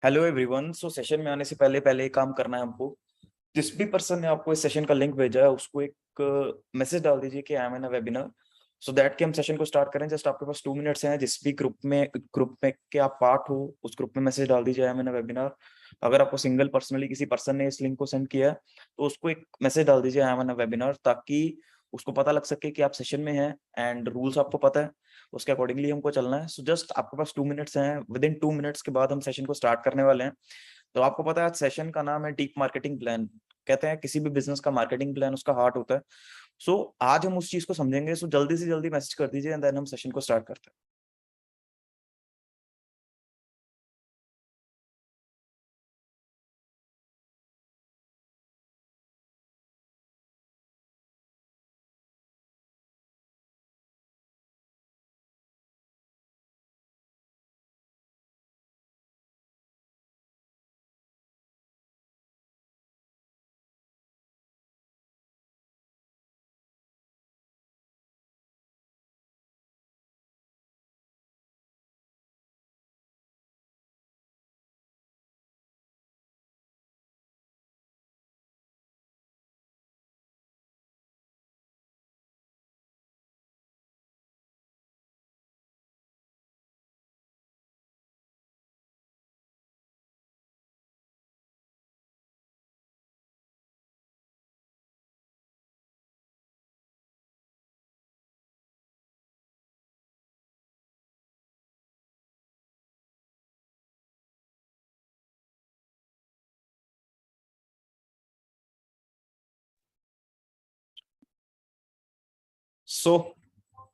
Hello everyone. सो session में आने से पहले पहले एक काम करना है हमको। जिस भी पर्सन ने आपको इस सेशन का लिंक भेजा है उसको एक मैसेज डाल दीजिए कि I am in a webinar, so that कि हम सेशन को स्टार्ट करें। जस्ट आपके पास 2 मिनट्स हैं। जिस भी ग्रुप में के आप पार्ट हो उस ग्रुप में मैसेज डाल दीजिए I am in a webinar. अगर आपको सिंगल पर्सनली किसी पर्सन ने इस लिंक को सेंड किया है तो उसको एक मैसेज डाल दीजिए I am in a webinar, ताकि उसको पता लग सके कि आप सेशन में हैं एंड रूल्स आपको पता है, उसके अकॉर्डिंगली हमको चलना है। सो जस्ट आपके पास 2 मिनट्स हैं। विद इन 2 मिनट्स के बाद हम सेशन को स्टार्ट करने वाले हैं। तो आपको पता है सेशन का नाम है डीप मार्केटिंग प्लान। कहते हैं किसी भी बिजनेस का मार्केटिंग प्लान उसका हार्ट होता है। सो आज हम उस चीज को समझेंगे। सो जल्दी से जल्दी मैसेज कर दीजिए एंड देन हम सेशन को स्टार्ट करते हैं। So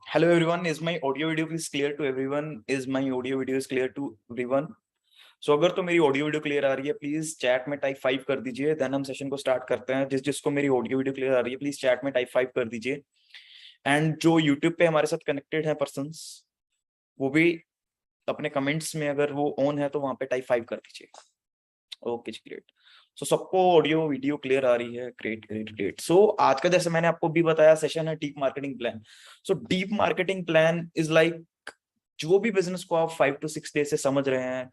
hello everyone, is my audio video please clear to everyone? Is my audio video is clear to everyone? So अगर तो मेरी ऑडियो वीडियो क्लियर आ रही है प्लीज चैट में टाइप 5 कर दीजिए, देन हम सेशन को स्टार्ट करते हैं। जिसको मेरी ऑडियो वीडियो क्लियर आ रही है प्लीज चैट में टाइप 5 कर दीजिए। एंड जो यूट्यूब पे हमारे साथ कनेक्टेड है पर्सन्स, वो भी अपने कमेंट्स में अगर वो ऑन है तो वहां पे टाइप 5 कर दीजिए। ओके जी, ग्रेट। सो सबको ऑडियो वीडियो क्लियर आ रही है? Great great great. सो आज का, जैसे मैंने आपको भी बताया, सेशन है deep marketing plan. So deep marketing plan is like, जो भी बिजनेस को आप 5 to 6 डे से समझ रहे हैं,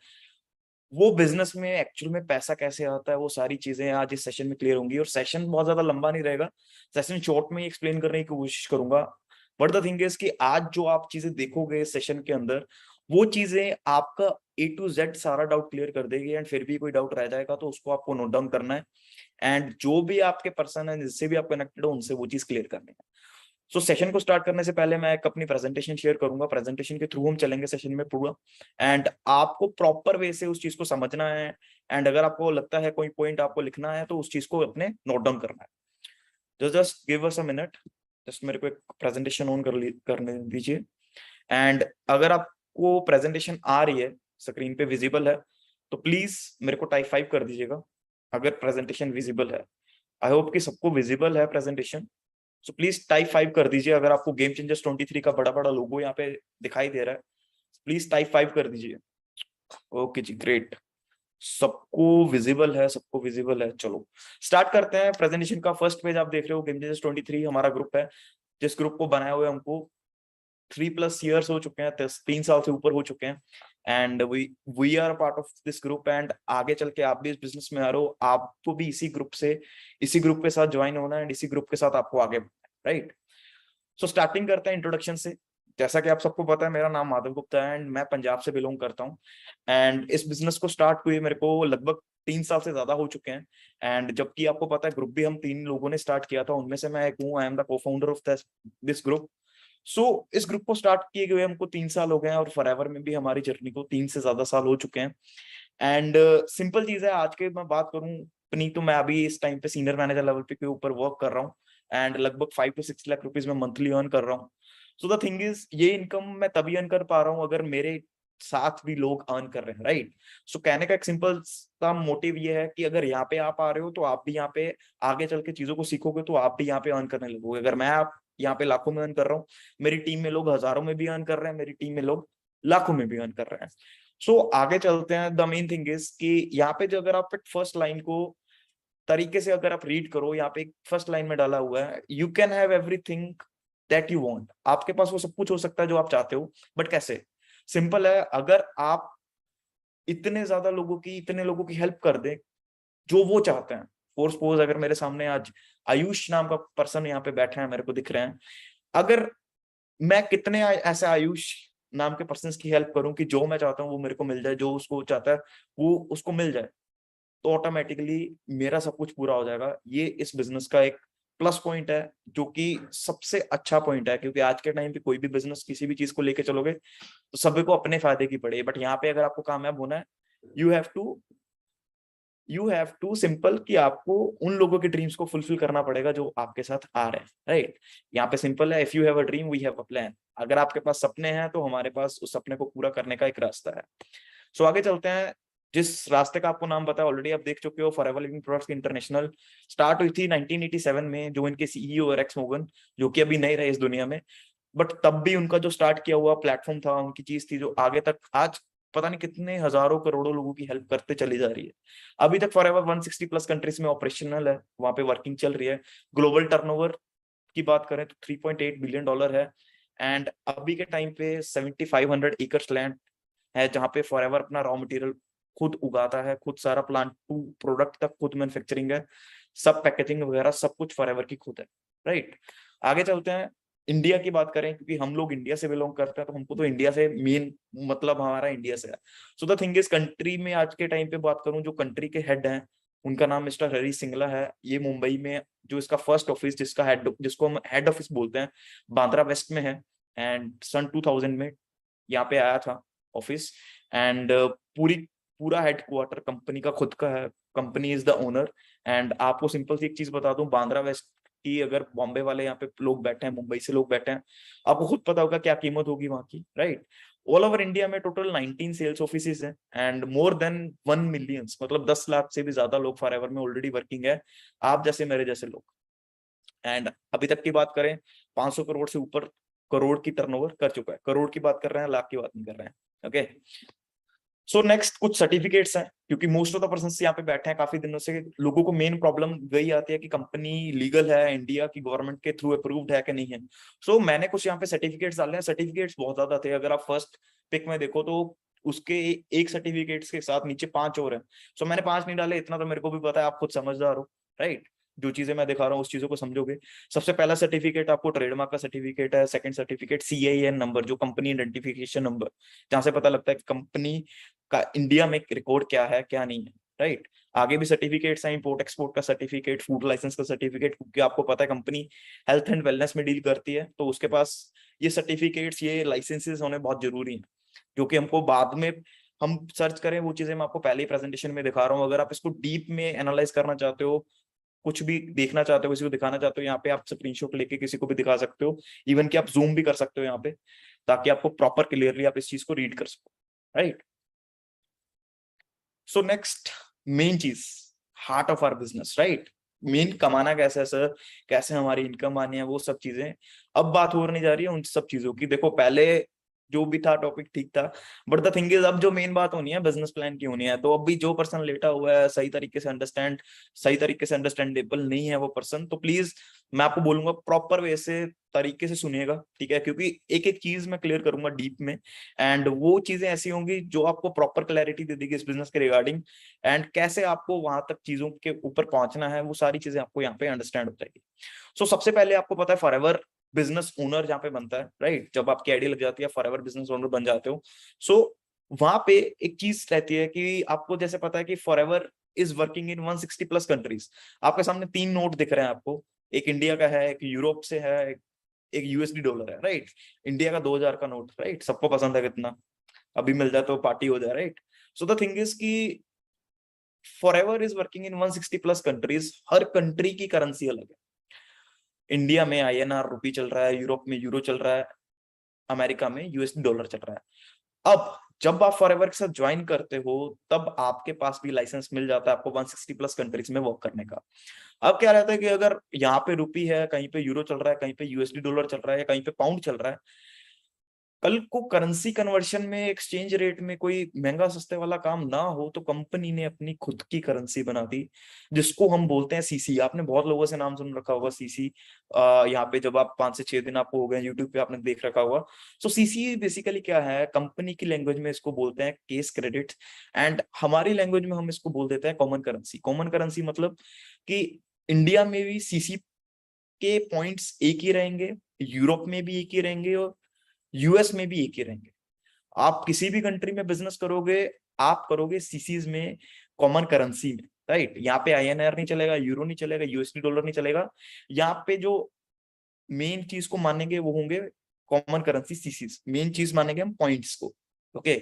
वो बिजनेस में एक्चुअल में पैसा कैसे आता है, वो सारी चीजें आज इस सेशन में क्लियर होंगी। और सेशन बहुत ज्यादा लंबा नहीं रहेगा, सेशन शॉर्ट में ही एक्सप्लेन करने की कोशिश करूंगा। बट द थिंग इज कि आज जो आप चीजें देखोगे सेशन के अंदर, वो चीजें आपका A to Z सारा डाउट क्लियर कर देगी। एंड फिर भी कोई डाउट रह जाएगा तो उसको आपको नोट डाउन करना है। एंड जो भी आपके पर्सन है जिससे भी आप कनेक्टेड हो उनसे वो चीज क्लियर करनी है। सो सेशन को स्टार्ट करने से पहले मैं एक अपनी प्रेजेंटेशन शेयर करूंगा। प्रेजेंटेशन के थ्रू हम चलेंगे सेशन में पूरा। एंड आपको प्रॉपर वे से उस चीज को समझना है। एंड अगर आपको लगता है कोई पॉइंट आपको लिखना है तो उस चीज को अपने नोट डाउन करना है। Just give us a minute. Just मेरे को एक प्रेजेंटेशन ऑन करने दीजिए। एंड अगर आपको प्रेजेंटेशन आ रही है, स्क्रीन पे विजिबल है, तो प्लीज मेरे को टाइप 5 कर दीजिएगा अगर प्रेजेंटेशन विजिबल है। आई होप कि सबको विजिबल है प्रेजेंटेशन। सो प्लीज टाइप 5 कर दीजिए अगर आपको गेम चेंजर्स 23 का बड़ा बड़ा लोगो यहाँ पे दिखाई दे रहा है। प्लीज टाइप 5 कर दीजिए। ओके जी, ग्रेट। सबको विजिबल है, सबको विजिबल है। चलो स्टार्ट करते हैं। प्रेजेंटेशन का फर्स्ट पेज आप देख रहे हो, गेम चेंजर्स 23 हमारा ग्रुप है। जिस ग्रुप को बनाए हुए हमको 3+ ईयर्स हो चुके हैं, 3 साल से ऊपर हो चुके हैं। And we are part of this group. And आगे चल के आप भी इस बिजनेस में आ रहे हो, आपको भी इसी ग्रुप के साथ ज्वाइन होना है एंड इसी ग्रुप के साथ आपको आगे बढ़ना है, राइट? सो स्टार्टिंग करते हैं इंट्रोडक्शन से। जैसा कि आप सबको पता है, मेरा नाम माधव गुप्ता है एंड मैं पंजाब से बिलोंग करता हूँ। एंड इस बिजनेस को स्टार्ट हुए मेरे को लगभग 3 साल से ज्यादा हो चुके हैं। एंड जबकि आपको पता है ग्रुप भी हम 3 लोगों ने स्टार्ट किया था, उनमें से मैं एक हूँ। आई एम द को फाउंडर ऑफ दिस ग्रुप। सो इस ग्रुप को स्टार्ट किए हुए हमको 3 साल हो गए हैं और फॉरएवर में भी हमारी जर्नी को 3 से ज्यादा साल हो चुके हैं। एंड सिंपल चीज है, आज के मैं बात करूं अपनी, तो मैं अभी इस टाइम पे सीनियर मैनेजर लेवल पे के ऊपर वर्क कर रहा हूँ। एंड लगभग 5 to 6 लाख रुपीज में मंथली अर्न कर रहा हूँ। सो द थिंग इज, ये इनकम मैं तभी अर्न कर पा रहा हूँ अगर मेरे साथ भी लोग अर्न कर रहे हैं, राइट? सो कहने का एक सिंपल सा मोटिव ये है कि अगर यहाँ पे आप आ रहे हो तो आप भी यहाँ पे आगे चल के चीजों को सीखोगे तो आप भी यहाँ पे अर्न करने लगोगे। अगर मैं आप यहाँ पे लाखों में अर्न कर रहा हूँ, मेरी टीम में लोग हजारों में भी अर्न कर रहे हैं, मेरी टीम में लोग लाखों में भी अर्न कर रहे हैं। सो आगे चलते हैं। द मेन थिंग इज कि यहाँ पे जो अगर आप फर्स्ट लाइन को तरीके से अगर आप रीड करो, यहाँ पे फर्स्ट लाइन में डाला हुआ है, you can have everything that you want. आपके पास वो सब कुछ हो सकता है जो आप चाहते हो, बट कैसे? सिंपल है। अगर आप इतने ज्यादा लोगों की, इतने लोगों की हेल्प कर दे जो वो चाहते हैं। फॉर सपोज अगर मेरे सामने आज आयुष नाम का पर्सन यहाँ पे बैठा है, मेरे को दिख रहे हैं, अगर मैं कितने ऐसे आयुष नाम के पर्सन की हेल्प करूं कि जो मैं चाहता हूँ वो मेरे को मिल जाए, जो उसको चाहता है वो उसको मिल जाए, तो ऑटोमेटिकली मेरा सब कुछ पूरा हो जाएगा। ये इस बिजनेस का एक प्लस पॉइंट है, जो कि सबसे अच्छा पॉइंट है, क्योंकि आज के टाइम पे कोई भी बिजनेस किसी भी चीज को लेके चलोगे तो सभी को अपने फायदे की पड़े, बट यहाँ पे अगर आपको कामयाब होना है, you have to you have to simple कि आपको उन लोगों के ड्रीम्स को फुलफिल करना पड़ेगा जो आपके साथ आ रहे हैं, राइट। यहाँ पे सिंपल है, if you have a dream we have a plan. अगर आपके पास सपने हैं तो हमारे पास उस सपने को पूरा करने का एक रास्ता है। सो आगे चलते हैं। जिस रास्ते का आपको नाम पता है ऑलरेडी, आप देख चुके हो, forever living products international start हुई थी 1987 में, जो इनके सीईओ और एक्स मोगन, जो कि अभी नहीं रहे इस दुनिया में, बट तब भी उनका जो स्टार्ट किया हुआ प्लेटफॉर्म था, उनकी चीज थी जो आगे तक आज पता नहीं कितने हजारों करोड़ों लोगों की हेल्प करते चली जा रही है। अभी तक फॉरएवर 160 प्लस कंट्रीज में ऑपरेशनल है, वहां पे वर्किंग चल रही है। ग्लोबल टर्नओवर की बात करें तो $3.8 बिलियन है। एंड अभी के टाइम पे 7500 एकर्स लैंड है जहाँ पे फॉरएवर अपना रॉ मटेरियल खुद उगाता है, खुद सारा प्लांट टू प्रोडक्ट तक खुद मैन्युफैक्चरिंग है, सब पैकेजिंग वगैरह सब कुछ फॉरएवर की खुद है, राइट। आगे चलते हैं। इंडिया की बात करें, क्योंकि हम लोग इंडिया से बिलोंग करते हैं तो हमको तो इंडिया से मेन मतलब हमारा इंडिया से है। सो द थिंग इज, कंट्री में आज के टाइम पे बात करूं, जो कंट्री के हेड हैं उनका नाम मिस्टर हरी सिंगला है। ये मुंबई में जो इसका फर्स्ट ऑफिस, जिसको हम हेड ऑफिस बोलते हैं, बांद्रा वेस्ट में है। एंड सन 2000 में यहाँ पे आया था ऑफिस। एंड पूरी पूरा हेडक्वार्टर कंपनी का खुद का है, company is the owner. And आपको सिंपल सी एक चीज बता दूं, बांद्रा वेस्ट की अगर बॉम्बे वाले यहाँ पे लोग बैठे हैं, मुंबई से लोग बैठे हैं, आपको खुद पता होगा क्या कीमत होगी वहां की, राइट। ऑल ओवर इंडिया में टोटल 19 सेल्स ऑफिस है एंड मोर देन 1 मिलियन, मतलब 10 लाख से भी ज्यादा लोग फॉरएवर में ऑलरेडी वर्किंग है, आप जैसे मेरे जैसे लोग। एंड अभी तक की बात करें, 500 करोड़ से ऊपर करोड़ की टर्नओवर कर चुका है। करोड़ की बात कर रहे हैं, लाख की बात नहीं कर रहे हैं, ओके। सो नेक्स्ट कुछ सर्टिफिकेट्स हैं, क्योंकि मोस्ट ऑफ द पर्सन यहाँ पे बैठे हैं काफी दिनों से, लोगों को मेन प्रॉब्लम वही आती है कि कंपनी लीगल है, इंडिया की गवर्नमेंट के थ्रू अप्रूव्ड है कि नहीं है। सो मैंने कुछ यहाँ पे सर्टिफिकेट्स डाले हैं। सर्टिफिकेट्स बहुत ज्यादा थे, अगर आप फर्स्ट पिक में देखो तो उसके एक सर्टिफिकेट्स के साथ नीचे 5 और हैं। सो मैंने 5 नहीं डाले, इतना तो मेरे को भी पता है, आप खुद समझदार हो, राइट। जो चीजें मैं दिखा रहा हूँ उस चीजों को समझोगे। सबसे पहला सर्टिफिकेट आपको ट्रेडमार्क का सर्टिफिकेट है। सेकंड सर्टिफिकेट CIN नंबर, जो कंपनी आइडेंटिफिकेशन नंबर, जहां से पता लगता है कि कंपनी का इंडिया में रिकॉर्ड क्या है क्या नहीं है, राइट। आगे भी सर्टिफिकेट्स हैं, इंपोर्ट एक्सपोर्ट का सर्टिफिकेट, फूड लाइसेंस का सर्टिफिकेट, क्योंकि आपको पता है कंपनी हेल्थ एंड वेलनेस में डील करती है, तो उसके पास ये सर्टिफिकेट्स, ये लाइसेंसेस होने बहुत जरूरी है, जो कि हमको बाद में हम सर्च करें वो चीजें मैं आपको पहले ही प्रेजेंटेशन में दिखा रहा हूँ। अगर आप इसको डीप में एनालाइज करना चाहते हो, कुछ भी देखना चाहते हो, किसी को दिखाना चाहते हो, यहाँ पे आप स्क्रीनशॉट लेके किसी को भी दिखा सकते हो, इवन कि आप जूम भी कर सकते हो यहाँ पे, ताकि आपको प्रॉपर क्लियरली आप इस चीज को रीड कर सको, राइट। सो नेक्स्ट मेन चीज, heart of our business, right. Main कमाना कैसे है सर, कैसे हमारी इनकम आनी है, वो सब चीजें अब बात हो नहीं जा रही है उन सब चीजों की। देखो पहले जो भी था टॉपिक ठीक था, बट द थिंग इज अब जो मेन बात होनी है बिजनेस प्लान की होनी है। तो अभी जो पर्सन लेटा हुआ है, सही तरीके से अंडरस्टैंडेबल नहीं है वो पर्सन, तो प्लीज मैं आपको बोलूंगा प्रॉपर वे से तरीके से सुनिएगा, ठीक है, क्योंकि एक एक चीज मैं क्लियर करूंगा डीप में। एंड वो चीजें ऐसी होंगी जो आपको प्रॉपर क्लैरिटी दे देगी इस बिजनेस के रिगार्डिंग, एंड कैसे आपको वहां तक चीजों के ऊपर पहुंचना है, वो सारी चीजें आपको यहाँ पे अंडरस्टैंड हो जाएगी। सो सबसे पहले आपको पता है फॉरएवर बिजनेस ओनर जहाँ पे बनता है, राइट, जब आपकी आईडी लग जाती है फॉरएवर बिजनेस ओनर बन जाते हो। सो वहां पे एक चीज रहती है कि आपको जैसे पता है कि forever is working in 160 plus countries. आपके सामने 3 नोट दिख रहे हैं आपको, एक इंडिया का है, एक यूरोप से है, एक यूएसडी डॉलर है, राइट। इंडिया का 2000 का नोट, राइट, सबको पसंद है कितना, अभी मिल जाए तो पार्टी हो जाए, right. So the thing is की forever is working in 160 plus countries, हर कंट्री की करेंसी अलग है। इंडिया में INR रुपी चल रहा है, यूरोप में यूरो चल रहा है, अमेरिका में USD डॉलर चल रहा है। अब जब आप फॉरएवर के साथ ज्वाइन करते हो तब आपके पास भी लाइसेंस मिल जाता है आपको 160 प्लस कंट्रीज में वर्क करने का। अब क्या रहता है कि अगर यहाँ पे रुपी है, कहीं पे यूरो चल रहा है, कहीं पे USD डॉलर चल रहा है, या कहीं पे पाउंड चल रहा है, कल को करेंसी कन्वर्शन में, एक्सचेंज रेट में कोई महंगा सस्ते वाला काम ना हो तो कंपनी ने अपनी खुद की करेंसी बना दी, जिसको हम बोलते हैं सीसी। आपने बहुत लोगों से नाम सुन रखा होगा सीसी। यहाँ पे जब आप 5 से 6 दिन आपको हो गए यूट्यूब पे आपने देख रखा होगा। सो सीसी बेसिकली क्या है, कंपनी की लैंग्वेज में इसको बोलते हैं केस क्रेडिट, एंड हमारी लैंग्वेज में हम इसको बोल देते हैं कॉमन करेंसी। कॉमन करेंसी मतलब कि इंडिया में भी सीसी के पॉइंट्स एक ही रहेंगे, यूरोप में भी एक ही रहेंगे, और यूएस में भी एक ही रहेंगे। आप किसी भी कंट्री में बिजनेस करोगे, आप करोगे सीसीज में, कॉमन करेंसी में, राइट। यहाँ पे आईएनआर नहीं चलेगा, यूरो नहीं चलेगा, यूएसडी डॉलर नहीं चलेगा। यहाँ पे जो मेन चीज को मानेंगे वो होंगे कॉमन करेंसी सीसीज, मेन चीज मानेंगे हम पॉइंट्स को। Okay,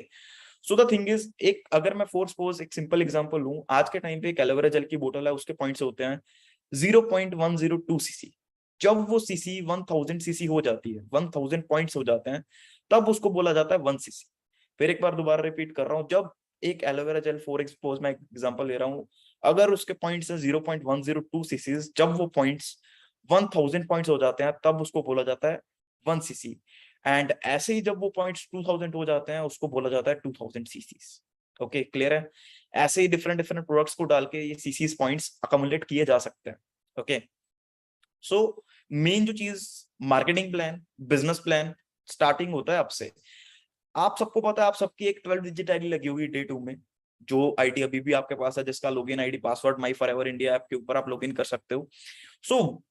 so the thing is, एक अगर मैं फोर सपोज एक सिंपल एग्जांपल लूं, आज के टाइम पे एक एलोवेरा जेल की बोतल है, उसके पॉइंट्स होते हैं 0.102 सीसी। जब वो सीसी 1000 सीसी हो जाती है, 1000 पॉइंट्स हो जाते हैं, तब उसको बोला जाता है 1 सीसी। फिर एक बार दोबारा रिपीट कर रहा हूं, जब एक एलोवेरा जेल फॉर एक्सपोज मैं एग्जांपल ले रहा हूं, अगर उसके पॉइंट्स है 0.102 सीसी, जब वो पॉइंट्स 1000 पॉइंट्स हो जाते हैं तब उसको बोला जाता है 1 सीसी। एंड ऐसे ही जब वो पॉइंट्स 2000 हो जाते हैं उसको बोला जाता है 2000 सीसीज। ओके, क्लियर है। ऐसे ही डिफरेंट डिफरेंट प्रोडक्ट्स को डाल के ये सीसीज पॉइंट्स अकोमुलेट किए जा सकते हैं। ओके, सो मेन जो चीज, marketing plan, business plan starting होता है आपसे। आप सबको पता है, आप सबकी एक 12 डिजिट आईडी लगी हुई डे 2 में, जो आईडी अभी भी आपके पास है, जिसका login ID password my for ever India app के ऊपर आप लॉगिन कर सकते हो। सो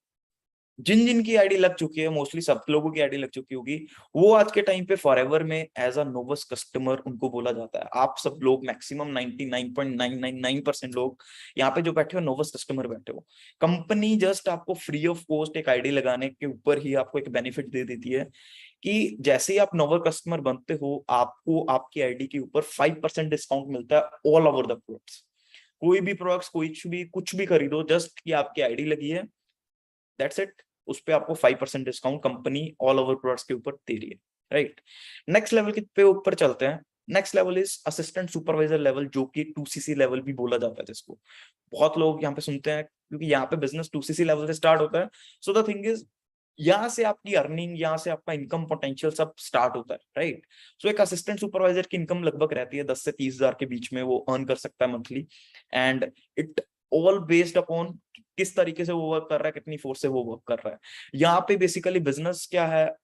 जिन जिन की आईडी लग चुकी है, मोस्टली सब लोगों की आईडी लग चुकी होगी, वो आज के टाइम पे फॉरएवर में एज अ नोवस कस्टमर उनको बोला जाता है। आप सब लोग मैक्सिमम 99.999% लोग यहाँ पे जो बैठे हो नोवस कस्टमर बैठे हो। कंपनी जस्ट आपको फ्री ऑफ कॉस्ट एक आईडी लगाने के ऊपर ही आपको एक बेनिफिट दे देती है कि जैसे ही आप नोवल कस्टमर बनते हो, आपको आपकी आईडी के ऊपर 5% डिस्काउंट मिलता है ऑल ओवर द प्रोडक्ट्स। कोई भी प्रोडक्ट्स, कोई भी कुछ भी खरीदो, जस्ट कि आपकी आईडी लगी है, दैट्स इट, उस पे आपको 5% discount company all over products के ऊपर दे रही है, राइट। नेक्स्ट लेवल के पे ऊपर चलते हैं। Next level is assistant supervisor level, जो कि 2 सीसी लेवल भी बोला जाता है जिसको बहुत लोग यहाँ पे सुनते हैं, क्योंकि यहाँ पे बिजनेस 2 सीसी लेवल से स्टार्ट होता है। सो द थिंग इज, यहाँ से आपकी अर्निंग, यहाँ से आपका इनकम पोटेंशियल सब स्टार्ट होता है, राइट। सो एक असिस्टेंट सुपरवाइजर की इनकम लगभग रहती है 10 से 30 हजार के बीच में, वो अर्न कर सकता है monthly. And it all based upon किस तरीके से वो वर्क कर रहा है, कितनी फोर्स से वो वर्क कर रहा है। यहाँ पे बेसिकली बिजनेस क्या है,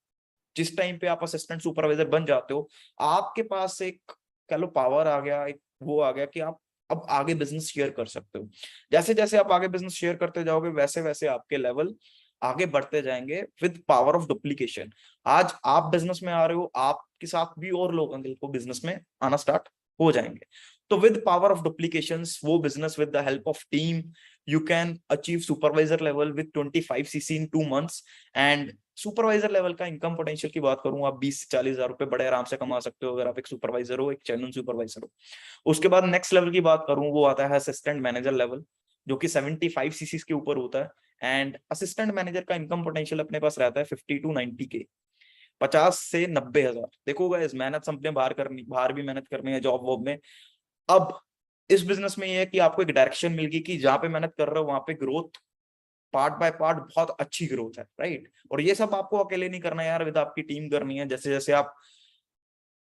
जिस टाइम पे आप असिस्टेंट सुपरवाइजर बन जाते हो, आपके पास एक कह लो पावर आ गया, एक वो आ गया कि आप अब आगे बिजनेस शेयर कर सकते हो। जैसे जैसे आप आगे बिजनेस शेयर करते जाओगे, वैसे वैसे आपके लेवल आगे बढ़ते जाएंगे विद पावर ऑफ डुप्लीकेशन। आज आप बिजनेस में आ रहे हो, आपके साथ भी और लोग को बिजनेस में आना स्टार्ट हो जाएंगे। तो विद पावर ऑफ डुप्लीकेशंस, वो business with the help of team, you can achieve supervisor level with 25 cc in 2 months। and supervisor level का इनकम पोटेंशियल की बात करूं, आप 20 से 40 हजार रुपए बड़े आराम से कमा सकते हो अगर आप एक सुपरवाइजर हो, एक चैनल सुपरवाइजर हो। उसके बाद नेक्स्ट लेवल की बात करूं, वो आता है असिस्टेंट मैनेजर लेवल, जो कि 75 सीसी के ऊपर होता है। एंड असिस्टेंट मैनेजर का इनकम पोटेंशियल अपने पास रहता है 50 to 90 के, 50 से 90 हजार। देखो गाइस, मेहनत सबने बाहर करनी, बाहर भी मेहनत करनी है जॉब वॉब में। अब इस बिजनेस में ये है कि आपको एक डायरेक्शन मिल गई कि जहां पे मेहनत कर रहे हो वहां पे ग्रोथ पार्ट बाय पार्ट बहुत अच्छी ग्रोथ है, राइट। और ये सब आपको अकेले नहीं करना है यार, विद आपकी टीम करनी है। जैसे जैसे आप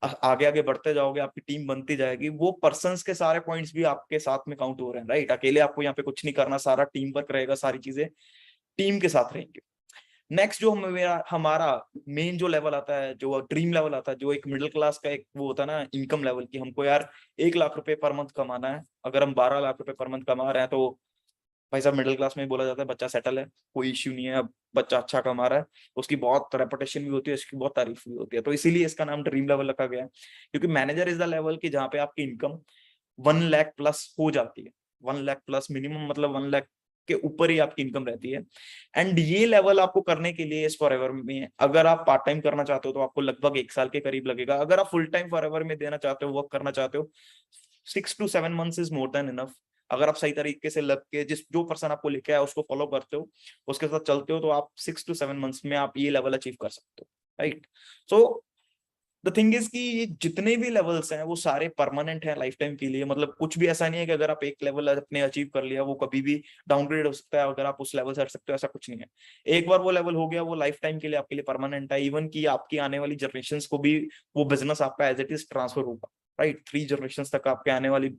आगे आगे बढ़ते जाओगे, आपकी टीम बनती जाएगी, वो पर्संस के सारे पॉइंट्स भी आपके साथ में काउंट हो रहे हैं, राइट। अकेले आपको यहाँ पे कुछ नहीं करना, सारा टीम वर्क रहेगा, सारी चीजें टीम के साथ रहेंगी। नेक्स्ट जो मेरा हमारा मेन जो लेवल आता है, जो ड्रीम लेवल आता है, जो एक मिडिल क्लास का एक वो होता है ना इनकम लेवल, की हमको यार 1 लाख रुपए पर मंथ कमाना है। अगर हम 12 लाख रुपए पर मंथ कमा रहे हैं तो भाई साहब मिडिल क्लास में बोला जाता है बच्चा सेटल है, कोई इश्यू नहीं है। अब बच्चा अच्छा कमा रहा है, उसकी बहुत रेपुटेशन भी होती है, उसकी बहुत तारीफ भी होती है, तो इसीलिए इसका नाम ड्रीम लेवल रखा गया है। क्योंकि मैनेजर इज द लेवल की जहाँ पे आपकी इनकम 1 लाख प्लस हो जाती है। 1 लाख प्लस मिनिमम, मतलब 1 लाख के ऊपर ही आपकी इनकम रहती है। एंड ये लेवल आपको करने के लिए इस फॉरएवर में, अगर आप पार्ट टाइम करना चाहते हो तो आपको लगभग 1 साल के करीब लगेगा। अगर आप फुल टाइम फॉरएवर में देना चाहते हो, वर्क करना चाहते हो, 6 to 7 months is more than enough. अगर आप सही तरीके से लग के जिस जो पर्सन आपको लेके आया उसको फॉलो करते हो, उसके साथ चलते हो, तो आप 6 to 7 months में आप ये लेवल अचीव कर सकते हो, right. So the thing is कि ये जितने भी लेवल्स हैं वो सारे परमानेंट हैं लाइफ टाइम के लिए। मतलब कुछ भी ऐसा नहीं है कि अगर आप एक लेवल अपने अचीव कर लिया वो कभी भी डाउनग्रेड हो सकता है, अगर आप उस लेवल से हट सकते हो, ऐसा कुछ नहीं है। एक बार वो लेवल हो गया वो लाइफ टाइम के लिए आपके लिए परमानेंट है। इवन की आपकी आने वाली जनरेशन को भी वो बिजनेस आपका एज इट इज ट्रांसफर होगा, राइट। 3 जनरेशन तक आपके आने वाली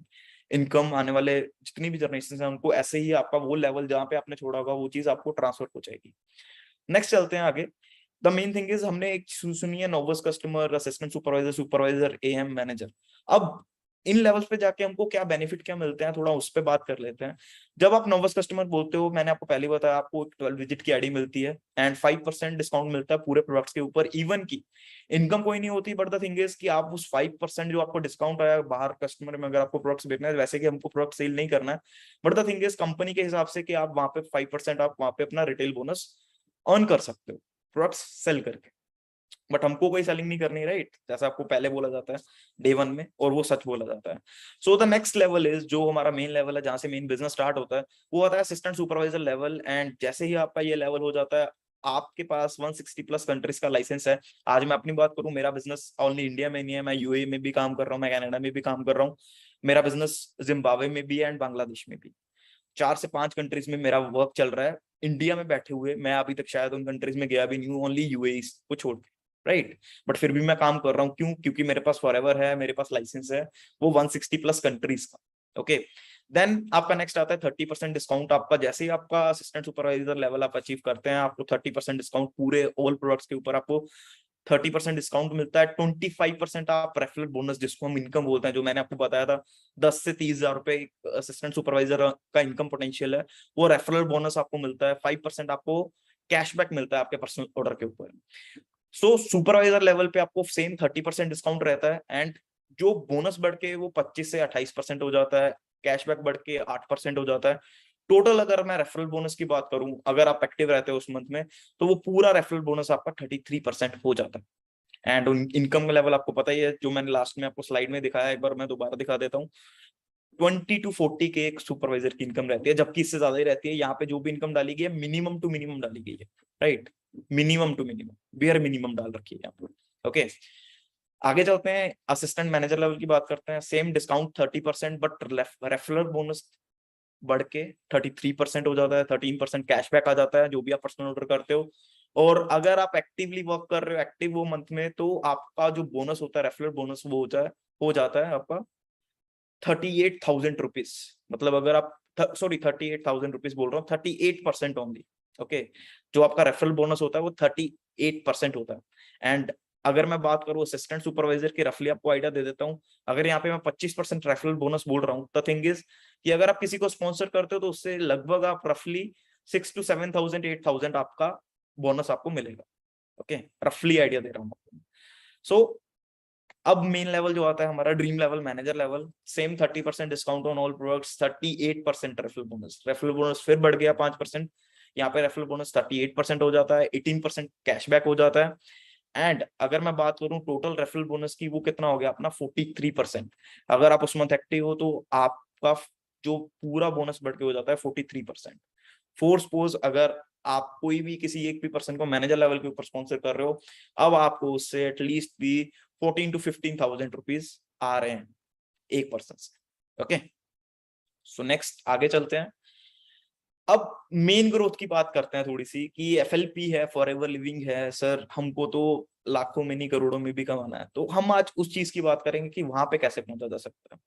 इनकम, आने वाले जितनी भी जनरेशन है उनको ऐसे ही आपका वो लेवल जहाँ पे आपने छोड़ा होगा वो चीज आपको ट्रांसफर हो जाएगी। नेक्स्ट चलते हैं आगे। द मेन थिंग इज हमने एक सुनी है novice customer, assistant supervisor, supervisor, AM, manager. अब इन लेवल्स पे जाके हमको क्या बेनिफिट क्या मिलते हैं थोड़ा उस पे बात कर लेते हैं। जब आप नोवस कस्टमर बोलते हो, मैंने आपको पहले बताया आपको एक 12 डिजिट की आईडी मिलती है एंड 5% डिस्काउंट मिलता है पूरे प्रोडक्ट्स के ऊपर। इवन की इनकम कोई नहीं होती, बट द थिंग इज कि आप उस 5% जो आपको डिस्काउंट आया बाहर कस्टमर में, अगर आपको प्रोडक्ट्स बेचना है, वैसे कि हमको प्रोडक्ट सेल नहीं करना है, but the thing is company के हिसाब से कि आप वहां पे 5% आप वहां पे अपना रिटेल बोनस अर्न कर सकते हो प्रोडक्ट्स सेल करके। बट हमको कोई सेलिंग नहीं करनी, राइट, जैसा आपको पहले बोला जाता है डे 1 में, और वो सच बोला जाता है। So the next level is, जो हमारा मेन लेवल है जहां से मेन बिजनेस स्टार्ट होता है, वो होता है असिस्टेंट सुपरवाइजर लेवल। एंड जैसे ही आपका ये लेवल हो जाता है आपके पास 160 प्लस कंट्रीज का लाइसेंस है। आज मैं अपनी बात करूं, मेरा बिजनेस ओनली इंडिया में नहीं है, मैं यूएई में भी काम कर रहा हूँ, मैं कनाडा में भी काम कर रहा हूँ, मेरा बिजनेस जिम्बाब्वे में भी है एंड बांग्लादेश में भी। 4 से 5 कंट्रीज में मेरा वर्क चल रहा है इंडिया में बैठे हुए। मैं अभी तक शायद उन कंट्रीज में गया भी नहीं हूँ, ओनली यूएई को छोड़ के, राइट। बट फिर भी मैं काम कर रहा हूँ, क्यों? क्योंकि मेरे पास फॉरएवर है, मेरे पास लाइसेंस है वो 160 प्लस कंट्रीज का। ओके, देन आपका नेक्स्ट आता है 30% डिस्काउंट। आपका जैसे ही आपका असिस्टेंट सुपरवाइजर लेवल आप अचीव करते हैं, आपको 30% डिस्काउंट पूरे ऑल प्रोडक्ट्स के ऊपर आपको 30% डिस्काउंट मिलता है। 25% आप रेफरल बोनस, जिसको हम इनकम बोलते हैं, जो मैंने आपको बताया था 10 से 30 हजार रुपए असिस्टेंट सुपरवाइजर का इनकम पोटेंशियल है, वो रेफरल बोनस आपको मिलता है। 5% आपको कैशबैक मिलता है आपके पर्सनल ऑर्डर के ऊपर। सो सुपरवाइजर लेवल पे आपको सेम 30% डिस्काउंट रहता है एंड जो बोनस बढ़ के वो 25 से 28% हो जाता है, कैशबैक बढ़ के 8% हो जाता है। टोटल अगर मैं रेफरल बोनस की बात करूं, अगर आप एक्टिव रहते हो उस मंथ में, तो वो पूरा रेफरल बोनस आपका 33% हो जाता है। एंड इनकम का लेवल आपको पता ही है, जो मैंने लास्ट में आपको स्लाइड में दिखाया, एक बार मैं दोबारा दिखा देता हूँ। 20 to 40 के एक सुपरवाइजर की इनकम रहती है, जबकि इससे ज्यादा ही रहती है। यहाँ पे जो भी इनकम डाली गई है मिनिमम टू मिनिमम डाली गई है, right, minimum to minimum, bare minimum डाल रखी है यहाँ पे। ओके, आगे चलते हैं, असिस्टेंट मैनेजर लेवल की बात करते हैं। Same discount 30%, but referral bonus बढ़ के 33% हो जाता है। 13% कैशबैक आ जाता है जो भी आप पर्सनल ऑर्डर करते हो। और अगर आप एक्टिवली वर्क कर रहे हो, एक्टिव वो मंथ में, तो आपका जो बोनस होता है रेफरल बोनस, वो हो जाता है आपका 38,000 रुपीज। मतलब अगर आप, सॉरी 38,000 रुपीज बोल रहा हूँ, 38% ओनली। ओके, जो आपका रेफरल बोनस होता है वो 38% होता है। एंड अगर मैं बात करूँ असिस्टेंट सुपरवाइजर की, रफली आपको आइडिया दे देता हूँ। अगर यहाँ पे मैं 25% रेफरल बोनस बोल रहा हूँ, द थिंग इज कि अगर आप किसी को स्पॉन्सर करते हो तो उससे लगभग आप रफली 6 to 7,000 8,000 आपका बोनस आपको मिलेगा। ओके, रफली आइडिया दे रहा हूँ। सो अब मेन लेवल जो आता है हमारा dream level, manager level, same 30% discount on all products, 38% referral bonus. Referral bonus फिर बढ़ गया 5%, यहाँ पे रेफरल बोनस 38% हो जाता है, 18% कैशबैक हो जाता है। एंड अगर मैं बात करूं टोटल रेफरल बोनस की, वो कितना हो गया अपना 43%। अगर आप उस मंथ एक्टिव हो तो आपका जो पूरा बोनस बढ़ के हो जाता है 43%। फोर सपोज अगर आप कोई भी किसी एक भी पर्सन को मैनेजर लेवल के ऊपर स्पॉन्सर कर रहे हो, अब आपको उससे एटलीस्ट भी 14 to 15,000 रुपीज आ रहे हैं एक पर्सन से। ओके, सो नेक्स्ट आगे चलते हैं। अब मेन ग्रोथ की बात करते हैं थोड़ी सी, कि एफएलपी है, फॉरएवर लिविंग है, सर हमको तो लाखों में नहीं करोड़ों में भी कमाना है। तो हम आज उस चीज की बात करेंगे कि वहां पे कैसे पहुंचा जा सकता है।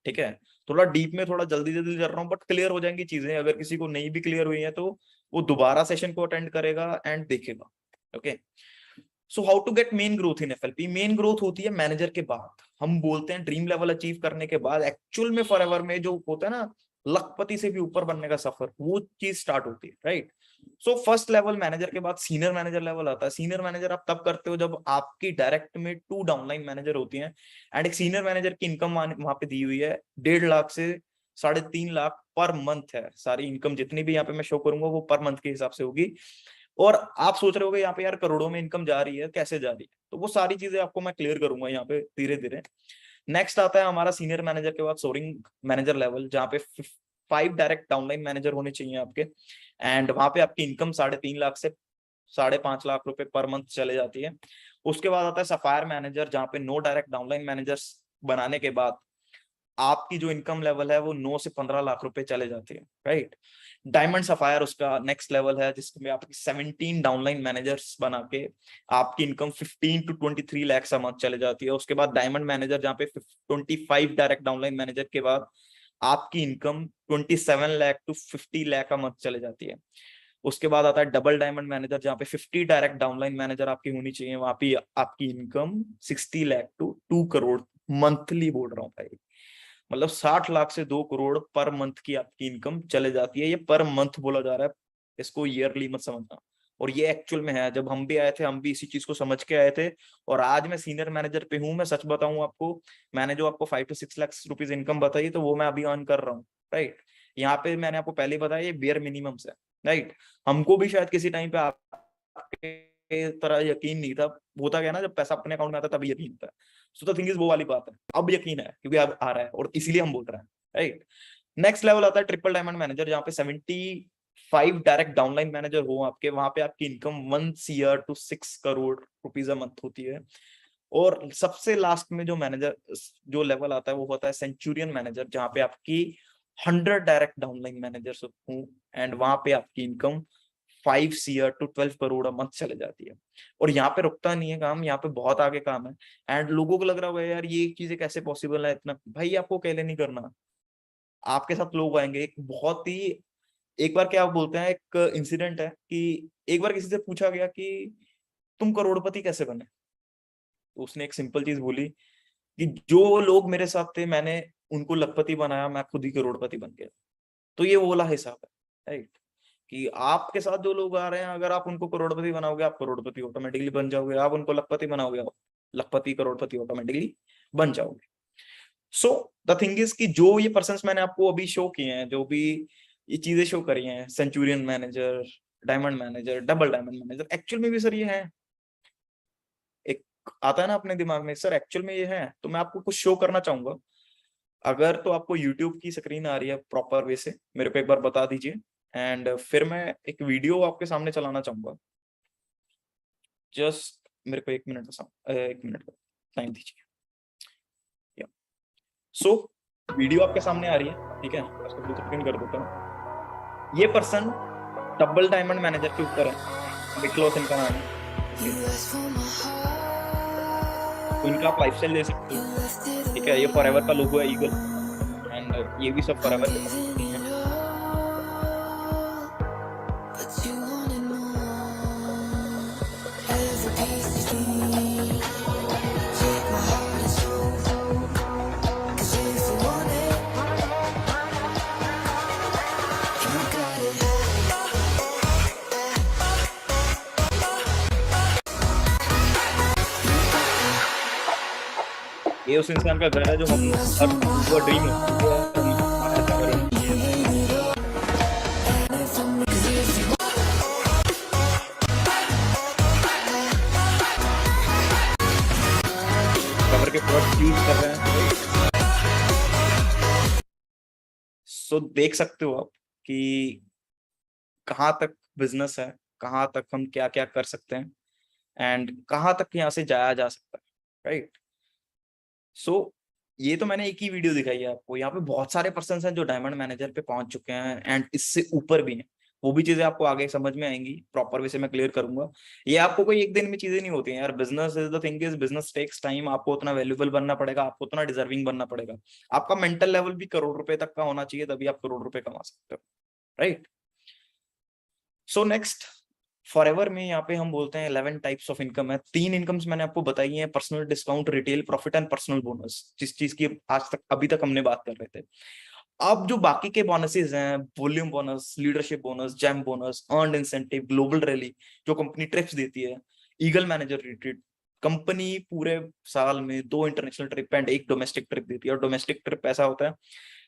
ठीक है, थोड़ा डीप में, थोड़ा जल्दी जल्दी कर रहा हूँ, बट क्लियर हो जाएंगी चीजें। अगर किसी को नहीं भी क्लियर हुई है तो वो दोबारा सेशन को अटेंड करेगा एंड देखेगा। Okay, so how to get main growth in FLP. Main growth होती है मैनेजर के बाद। हम बोलते हैं ड्रीम लेवल अचीव करने के बाद एक्चुअल में फॉरएवर में जो होता है ना, लखपति से भी ऊपर बनने का सफर, वो चीज स्टार्ट होती है, right. So first level manager के बाद सीनियर मैनेजर लेवल आता है। सीनियर मैनेजर आप तब करते हो जब आपकी डायरेक्ट में 2 डाउनलाइन मैनेजर होती हैं। एंड एक सीनियर मैनेजर की इनकम वहां पे दी हुई है 1.5 लाख से 3.5 लाख पर मंथ है। सारी इनकम जितनी भी यहाँ पे मैं शो करूंगा वो पर मंथ के हिसाब से होगी। और आप सोच रहे होगे यहाँ पे यार करोड़ों में इनकम जा रही है, कैसे जा रही है, तो वो सारी चीजें आपको मैं क्लियर करूंगा यहाँ पे धीरे धीरे। नेक्स्ट आता है हमारा सीनियर मैनेजर के बाद सोरिंग मैनेजर लेवल, जहाँ पे 5 डायरेक्ट डाउनलाइन मैनेजर होने चाहिए आपके। एंड वहां पे आपकी इनकम 3.5 लाख से 5.5 लाख रुपए पर मंथ चले जाती है। उसके बाद आता है सफायर मैनेजर, जहाँ पे नो डायरेक्ट डाउनलाइन मैनेजर्स बनाने के बाद आपकी जो इनकम लेवल है वो 9 से 15 लाख रुपए चले जाती है, राइट। डायमंड सफायर उसका नेक्स्ट लेवल है, जिसमें आपकी 17 डाउनलाइन मैनेजर्स बना के आपकी income 15 to 23 lakh a month चले जाती है। उसके बाद डायमंड मैनेजर, जहाँ पे 25 डायरेक्ट डाउनलाइन मैनेजर के बाद आपकी income 27 lakh to 50 lakh a month चले जाती है। उसके बाद आता है डबल डायमंड मैनेजर, जहाँ पे 50 डायरेक्ट डाउनलाइन मैनेजर आपकी होनी चाहिए, वहां पे आपकी income 60 lakh to 2 crore monthly बोल रहा हूँ भाई। मतलब 60 लाख से 2 करोड़ पर मंथ की आपकी इनकम चले जाती है। ये पर मंथ बोला जा रहा है, इसको ईयरली मत समझना। और ये एक्चुअल में है, जब हम भी आए थे हम भी इसी चीज को समझ के आए थे। और आज मैं सीनियर मैनेजर पे हूँ। मैं सच बताऊं आपको, मैंने जो आपको 5 to 6 लाख रुपीज इनकम बताई, तो वो मैं अभी अर्न कर रहा हूँ, राइट। यहाँ पे मैंने आपको पहले बताया, ये बेयर मिनिमम है, राइट। हमको भी शायद किसी टाइम पे आपके तरह यकीन नहीं था। होता गया ना, जब पैसा अपने अकाउंट में आता है तभी यकीन होता है। सो द थिंग इज वो वाली बात है, अब यकीन है क्योंकि अब आ रहा है और इसीलिए हम बोल रहे हैं, राइट। नेक्स्ट लेवल आता है ट्रिपल डायमंड मैनेजर, जहाँ पे 75 डायरेक्ट डाउनलाइन मैनेजर हो आपके, वहां पे आपकी income 1 to 6 crore rupees a month होती है। और सबसे लास्ट में जो मैनेजर जो लेवल आता है वो होता है सेंचुरियन मैनेजर, जहाँ पे आपकी 100 डायरेक्ट डाउनलाइन मैनेजर हो, एंड वहां पे आपकी income 5 to 12 crore a month चले जाती है। और यहाँ पे रुकता नहीं है काम, यहाँ पे बहुत आगे काम है। एंड लोगों को लग रहा होगा यार ये चीजें कैसे पॉसिबल है इतना, भाई आपको अकेले नहीं करना, आपके साथ लोग आएंगे। एक बहुत ही, एक बार क्या बोलते हैं, एक इंसिडेंट है कि एक बार किसी से पूछा गया कि तुम करोड़पति कैसे बने, तो उसने एक सिंपल चीज बोली कि जो लोग मेरे साथ थे मैंने उनको लखपति बनाया, मैं खुद ही करोड़पति बन गया। तो ये वो वाला हिसाब है, राइट। कि आपके साथ जो लोग आ रहे हैं, अगर आप उनको करोड़पति बनाओगे आप करोड़पति ऑटोमेटिकली बन जाओगे, आप उनको लखपति बनाओगे आप लखपति करोड़पति ऑटोमेटिकली बन जाओगे। सो द थिंग इज कि जो ये पर्सन्स मैंने आपको अभी शो किए हैं, जो भी ये चीजें शो करी हैं, Centurion manager, diamond manager, double diamond manager, actual में भी सर ये है। एक आता है ना अपने दिमाग में, सर एक्चुअल में ये है, तो मैं आपको कुछ शो करना चाहूंगा। अगर तो आपको यूट्यूब की स्क्रीन आ रही है प्रॉपर वे से, मेरे को एक बार बता दीजिए, एंड फिर मैं एक वीडियो आपके सामने चलाना चाहूंगा। जस्ट मेरे को 1 मिनट टाइम दीजिए। सो वीडियो आपके सामने आ रही है, ठीक है, उसको ब्लू स्क्रीन कर देता हूँ। ये पर्सन डबल डायमंड मैनेजर के ऊपर है, निकलोस इनका नाम है। तो इनका आप लाइफस्टाइल ले सकते हो, ठीक है। ये फॉरएवर का लोगो है, ईगल, एंड ये भी सब फॉरएवर के कंपनी है। ये उस इंसान का घर है जो हम हर ड्रीम कवर के प्रोडक्ट यूज कर रहे हैं। सो देख सकते हो आप कि कहाँ तक बिजनेस है, कहाँ तक हम क्या क्या कर सकते हैं, एंड कहाँ तक यहाँ से जाया जा सकता है, राइट। सो ये तो मैंने एक ही वीडियो दिखाई है आपको। यहाँ पे बहुत सारे पर्सन हैं जो डायमंड मैनेजर पे पहुंच चुके हैं, एंड इससे ऊपर भी हैं। वो भी चीजें आपको आगे समझ में आएंगी, प्रॉपर वे से मैं क्लियर करूंगा। ये आपको कोई एक दिन में चीजें नहीं होती हैं यार। Business is the thing is, business takes time. आपको उतना वैल्यूएबल बनना पड़ेगा, आपको उतना डिजर्विंग बनना पड़ेगा। आपका मेंटल लेवल भी करोड़ रुपए तक का होना चाहिए, तभी आप करोड़ रुपए कमा सकते हो, राइट। सो नेक्स्ट, फॉरएवर में यहाँ पे हम बोलते हैं 11 टाइप्स ऑफ इनकम है। 3 इनकम्स मैंने आपको बताई हैं, personal discount, retail profit and personal bonus, जिस चीज की आज तक अभी तक हमने बात कर रहे थे। अब जो बाकी के बोनसेस हैं, volume bonus, leadership bonus, jam bonus, earned incentive, global rally जो कंपनी ट्रिप्स देती है, ईगल मैनेजर रिट्रीट, कंपनी पूरे साल में 2 international trip and 1 domestic trip देती है। और डोमेस्टिक ट्रिप ऐसा होता है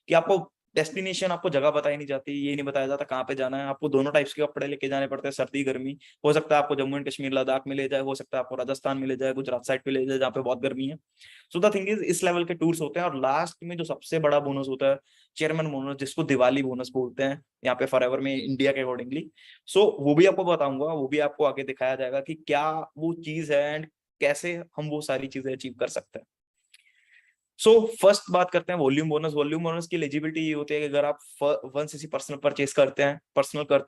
कि आपको डेस्टिनेशन, आपको जगह बताई नहीं जाती, ये नहीं बताया जाता कहाँ पे जाना है। आपको दोनों टाइप्स के कपड़े लेके जाने पड़ते हैं, सर्दी गर्मी। हो सकता है आपको जम्मू एंड कश्मीर लद्दाख में ले जाए, हो सकता है आपको राजस्थान में ले जाए, गुजरात साइड पे ले जाए जहाँ पे बहुत गर्मी है। सो द थिंग इज, इस लेवल के टूर्स होते हैं। और लास्ट में जो सबसे बड़ा बोनस होता है, चेयरमैन बोनस, जिसको दिवाली बोनस बोलते हैं यहाँ पे फॉरएवर में, इंडिया के अकॉर्डिंगली। सो वो भी आपको बताऊंगा, वो भी आपको आगे दिखाया जाएगा कि क्या वो चीज है एंड कैसे हम वो सारी चीजें अचीव कर सकते हैं। सो फर्स्ट बात करते हैं वॉल्यूम बोनस। वॉल्यूम बोनस की एलिजिबिलिटी ये होती है कि अगर आप 1 cc पर्सनल परचेज करते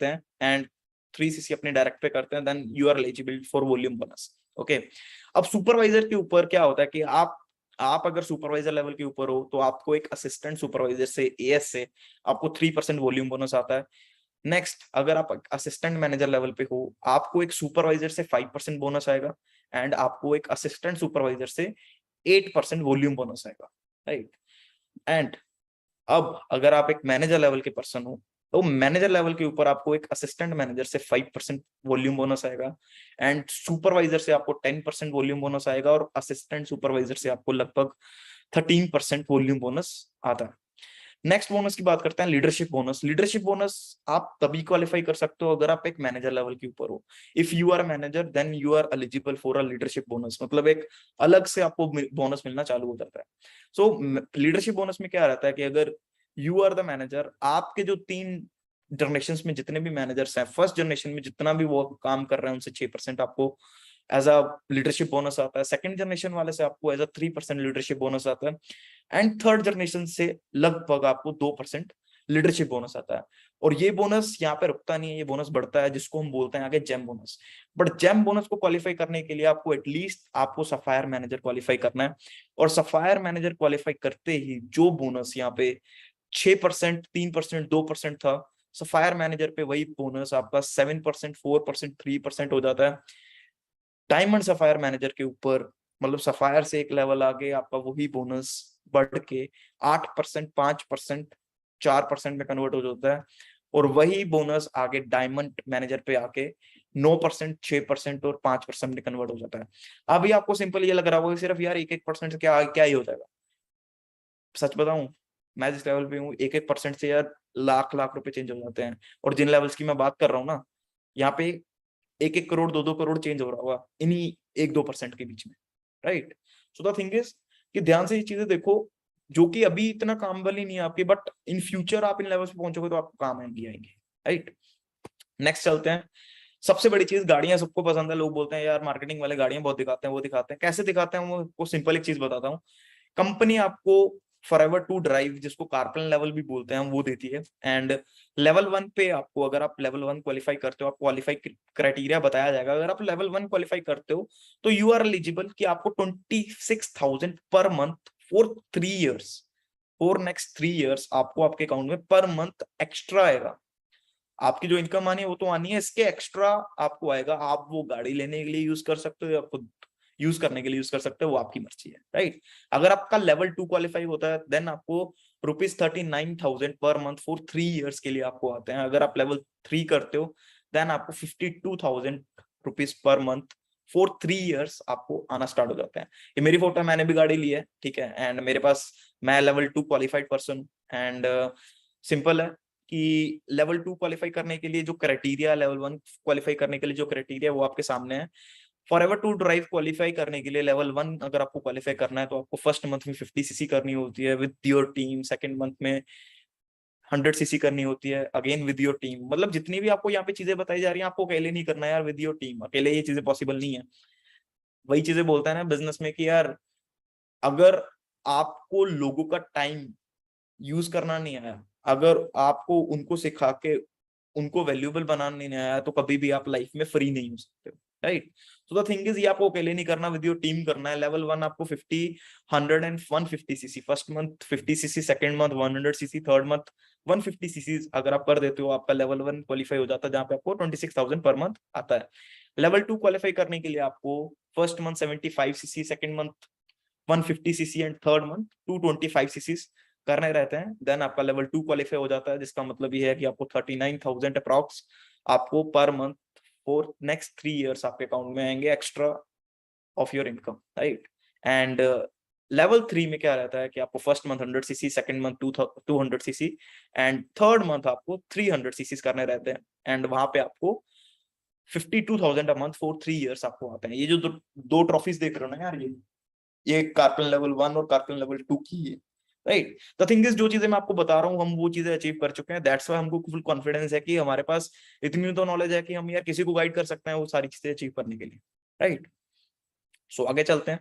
हैं एंड 3 cc अपने डायरेक्ट पे करते हैं, then you are eligible for volume bonus. Okay, अब सुपरवाइजर के ऊपर क्या होता है कि आप अगर सुपरवाइजर लेवल के ऊपर हो तो आपको एक असिस्टेंट सुपरवाइजर से, एएस से आपको 3% वॉल्यूम बोनस आता है। नेक्स्ट, अगर आप असिस्टेंट मैनेजर लेवल पे हो, आपको एक सुपरवाइजर से 5% बोनस आएगा एंड आपको एक असिस्टेंट सुपरवाइजर से 8% वॉल्यूम बोनस आएगा, राइट। एंड अब अगर आप एक मैनेजर लेवल के पर्सन हो तो मैनेजर लेवल के ऊपर आपको एक असिस्टेंट मैनेजर से 5% वॉल्यूम बोनस आएगा एंड सुपरवाइजर से आपको 10% वॉल्यूम बोनस आएगा और असिस्टेंट सुपरवाइजर से आपको लगभग 13% वॉल्यूम बोनस आता है। नेक्स्ट बोनस की बात करते हैं, लीडरशिप बोनस। लीडरशिप बोनस आप तभी क्वालिफाई कर सकते हो अगर आप एक मैनेजर लेवल के ऊपर हो। If you are manager then you are eligible for a leadership bonus, मतलब एक अलग से आपको बोनस मिलना चालू हो जाता है। सो लीडरशिप बोनस में क्या रहता है कि अगर यू आर द मैनेजर, आपके जो 3 जनरेशन में जितने भी मैनेजर्स हैं, फर्स्ट जनरेशन में जितना भी वो काम कर रहे हैं उनसे 6% आपको एज अ लीडरशिप बोनस आता है। सेकंड जनरेशन वाले से आपको एज अ 3% लीडरशिप बोनस आता है एंड थर्ड जनरेशन से लगभग आपको 2% लीडरशिप बोनस आता है। और ये बोनस यहाँ पे रुकता नहीं है, ये बोनस बढ़ता है, जिसको हम बोलते हैं आगे gem bonus. But gem bonus को क्वालिफाई करने के लिए आपको एटलीस्ट आपको सफायर मैनेजर क्वालिफाई करना है और सफायर मैनेजर क्वालिफाई करते ही जो बोनस यहाँ पे 6%, 3%, 2% था, सफायर मैनेजर पे वही बोनस आपका 7%, 4%, 3% हो जाता है। डायमंड सफायर मैनेजर के ऊपर, मतलब सफायर से एक लेवल आगे आपका वही बोनस बढ़ के 8%, 5%, 4% में कन्वर्ट हो जाता है और वही बोनस आगे डायमंड मैनेजर पे आके 9%, 6% और 5% में कन्वर्ट हो जाता है। अभी आपको सिंपल ये लग रहा होगा सिर्फ यार 1-1% से क्या क्या ही हो जाएगा। सच बताऊं, मैं जिस लेवल पे हूँ 1-1% से यार लाख लाख रुपए चेंज हो जाते हैं। और जिन लेवल्स की मैं बात कर रहा हूँ ना, यहाँ पे 1-1 करोड़, 2-2 करोड़ चेंज हो रहा होगा इन्हीं 1-2% के बीच में, right. So the thing is कि ध्यान से ये चीजें देखो जो कि अभी इतना काम वाली नहीं है आपकी, बट इन फ्यूचर आप इन लेवल्स पे पहुंचोगे तो आपको काम आएंगे, राइट। नेक्स्ट चलते हैं। सबसे बड़ी चीज, गाड़ियां सबको पसंद है। लोग बोलते हैं यार मार्केटिंग वाले गाड़ियां बहुत दिखाते हैं, वो दिखाते हैं, कैसे दिखाते हैं वो सिंपल एक चीज बताता हूँ। कंपनी आपको फॉरएवर टू ड्राइव, जिसको कारप्लेन लेवल भी बोलते हैं, वो देती है एंड लेवल 1 पे आपको, अगर आप लेवल 1 क्वालिफाई करते हो, आप क्वालिफाई क्राइटेरिया बताया जाएगा। अगर आप लेवल 1 क्वालिफाई करते हो तो यू आर एलिजिबल कि आपको 26,000 per month for 3 years, for next 3 years आपको आपके अकाउंट में पर मंथ एक्स्ट्रा आएगा। आपकी जो इनकम आनी है वो तो आनी है, इसके एक्स्ट्रा आपको आएगा। आप वो गाड़ी लेने के लिए यूज कर सकते हो या खुद यूज करने के लिए यूज कर सकते हो, वो आपकी मर्जी है, राइट। अगर आपका लेवल 2 क्वालिफाई होता है देन आपको ₹39,000 पर मंथ फॉर 3 ईयर्स के लिए आपको आते हैं। अगर आप लेवल 3 करते हो देन आपको ₹52,000 पर मंथ फॉर 3 ईयर्स आपको आना स्टार्ट हो जाता है। ये मेरी फोटो है, मैंने भी गाड़ी ली है, ठीक है, एंड मेरे पास, मैं level 2 qualified person and simple है कि लेवल 2 क्वालिफाई करने के लिए जो क्राइटेरिया, लेवल 1 क्वालिफाई करने के लिए जो क्राइटेरिया वो आपके सामने है। फॉरएवर टू ड्राइव क्वालिफाई करने के लिए लेवल 1 अगर आपको क्वालिफाई करना है तो आपको फर्स्ट मंथ में 50 cc करनी होती है with your team, second month में 100 cc करनी होती है अगेन विद योर टीम। मतलब जितनी भी आपको यहाँ पे चीजें बताई जा रही हैं आपको अकेले नहीं करना है यार, विद योर टीम। अकेले ये चीजें पॉसिबल नहीं है। वही चीजें बोलता है ना बिजनेस में कि यार अगर आपको लोगों का टाइम यूज करना नहीं आया, अगर आपको उनको सिखा के उनको वैल्यूएबल बनाना नहीं आया, तो कभी भी आप लाइफ में फ्री नहीं हो सकते, right. So the thing is, ये आपको अकेले नहीं करना, विद योर टीम करना है। लेवल 1 आपको 50, 100 and 150 cc first month, 50 cc second month, 100 cc third month, 150 cc अगर आप कर देते हो आपका लेवल 1 क्वालिफाई हो जाता है, जहां पे आपको 26,000 पर मंथ आता है। लेवल 2 क्वालिफाई करने के लिए आपको first month 75 cc, second month 150 cc and third month 225 cc करने रहते हैं, देन आपका लेवल 2 क्वालिफाई हो जाता है। जिसका मतलब ये है कि आपको 39,000 अप्रॉक्स आपको per month for next 3 years आपके अकाउंट में आएंगे extra off your income, right. And level 3 में क्या रहता है कि आपको first month 100 cc, second month 200 cc and third month आपको 300 cc करने रहते हैं एंड वहां पे आपको 52,000 अ मंथ फॉर 3 ईयर्स आपको आते हैं। ये जो दो ट्रॉफीज देख रहे हो ना यार, ये कारपेन लेवल 1 और कारपेन लेवल 2 की है, राइट। द थिंग इज, जो चीजें मैं आपको बता रहा हूँ हम वो चीजें अचीव कर चुके हैं, दैट्स व्हाई हमको फुल कॉन्फिडेंस है कि हमारे पास इतनी तो नॉलेज है कि हम यार किसी को गाइड कर सकते हैं वो सारी चीजें अचीव करने के लिए, राइट। सो आगे चलते हैं।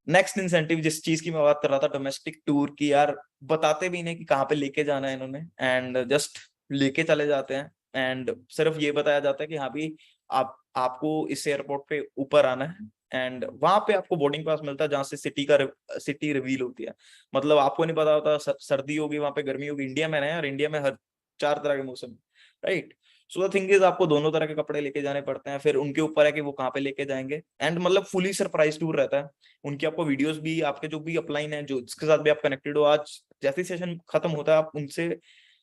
नेक्स्ट इंसेंटिव जिस चीज की मैं बात कर रहा था, डोमेस्टिक टूर की, यार बताते भी नहीं कि कहाँ पे लेके जाना है इन्होंने, एंड जस्ट लेके चले जाते हैं। एंड सिर्फ ये बताया जाता है कि हाँ भी आपको इस एयरपोर्ट पे ऊपर आना है, एंड वहां पे आपको बोर्डिंग पास मिलता है जहाँ से सिटी रिवील होती है। मतलब आपको नहीं पता होता सर्दी होगी वहां पे, गर्मी होगी। इंडिया में है और इंडिया में हर 4 तरह के मौसम, right. So the thing is आपको दोनों तरह के कपड़े लेके जाने पड़ते हैं, फिर उनके ऊपर है कि वो कहाँ पे लेके जाएंगे। एंड मतलब फुली सरप्राइज टूर रहता है। उनकी आपको वीडियोस भी, आपके जो भी अपलाइन है, जो जिसके साथ भी आप कनेक्टेड हो, आज जैसे सेशन खत्म होता है आप उनसे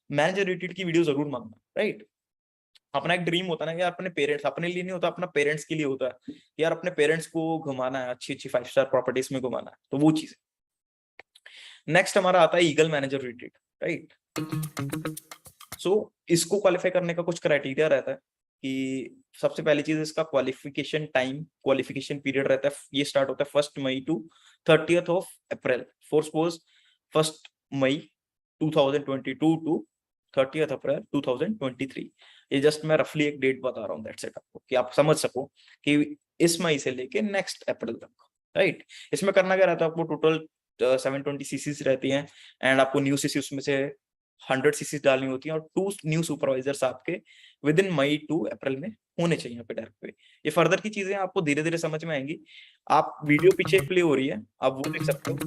मैनेजर रिट्रीट की वीडियो जरूर मांगना, राइट। अपना एक ड्रीम होता है ना यार, अपने पेरेंट्स, अपने लिए नहीं होता, अपना पेरेंट्स के लिए होता है यार, अपने पेरेंट्स को घुमाना है, अच्छी अच्छी 5 स्टार प्रॉपर्टीज में घुमाना है, तो वो चीज। नेक्स्ट हमारा आता है ईगल मैनेजर रिट्रीट, राइट। सो इसको क्वालिफाई करने का कुछ क्राइटेरिया रहता है कि सबसे पहली चीज इसका क्वालिफिकेशन टाइम, क्वालिफिकेशन पीरियड रहता है। ये स्टार्ट होता है 1 मई टू 30 अप्रैल। फॉर सपोज 1 मई 2022 टू 30 अप्रैल 2023। ये जस्ट मैं रफली एक डेट बता रहा हूँ, दैट्स इट, आपको कि आप समझ सको कि इस मई से लेके नेक्स्ट अप्रैल तक, राइट। इसमें करना क्या रहता है, आपको टोटल 720 सीसीज रहती हैं, एंड आपको न्यू सीसी उसमें से 100 सीसीज डालनी होती हैं, और 2 न्यू सुपरवाइजर्स आपके विद इन मई टू अप्रैल में होने चाहिए यहाँ पे डायरेक्ट पे। ये फर्दर की चीजें आपको धीरे धीरे समझ में आएंगी। आप वीडियो पीछे प्ले हो रही है, आप वो देख सकते हो।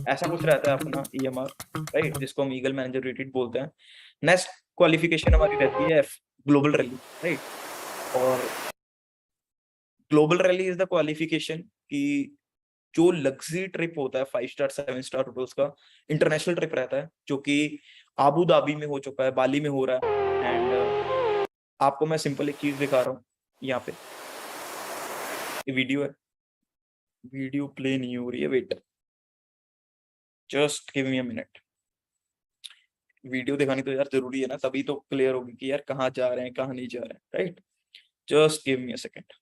ऐसा कुछ रहता है अपना EMR, राइट, जिसको हम ईगल मैनेजर रेटेड बोलते हैं। नेक्स्ट क्वालिफिकेशन हमारी रहती है ग्लोबल रैली, राइट। और global rally is the qualification की जो लग्जरी ट्रिप होता है 5 स्टार 7 स्टार होटल्स का, इंटरनेशनल ट्रिप रहता है, जो कि आबू धाबी में हो चुका है, बाली में हो रहा है। एंड आपको मैं सिंपल एक चीज दिखा रहा हूँ यहाँ पे, ये वीडियो है, वीडियो प्ले नहीं हो रही है, wait just give me a minute. Video दिखानी तो यार जरूरी है ना, तभी तो क्लियर होगी कि यार कहाँ जा रहे हैं कहाँ नहीं जा रहे हैं, right. Just give me a second.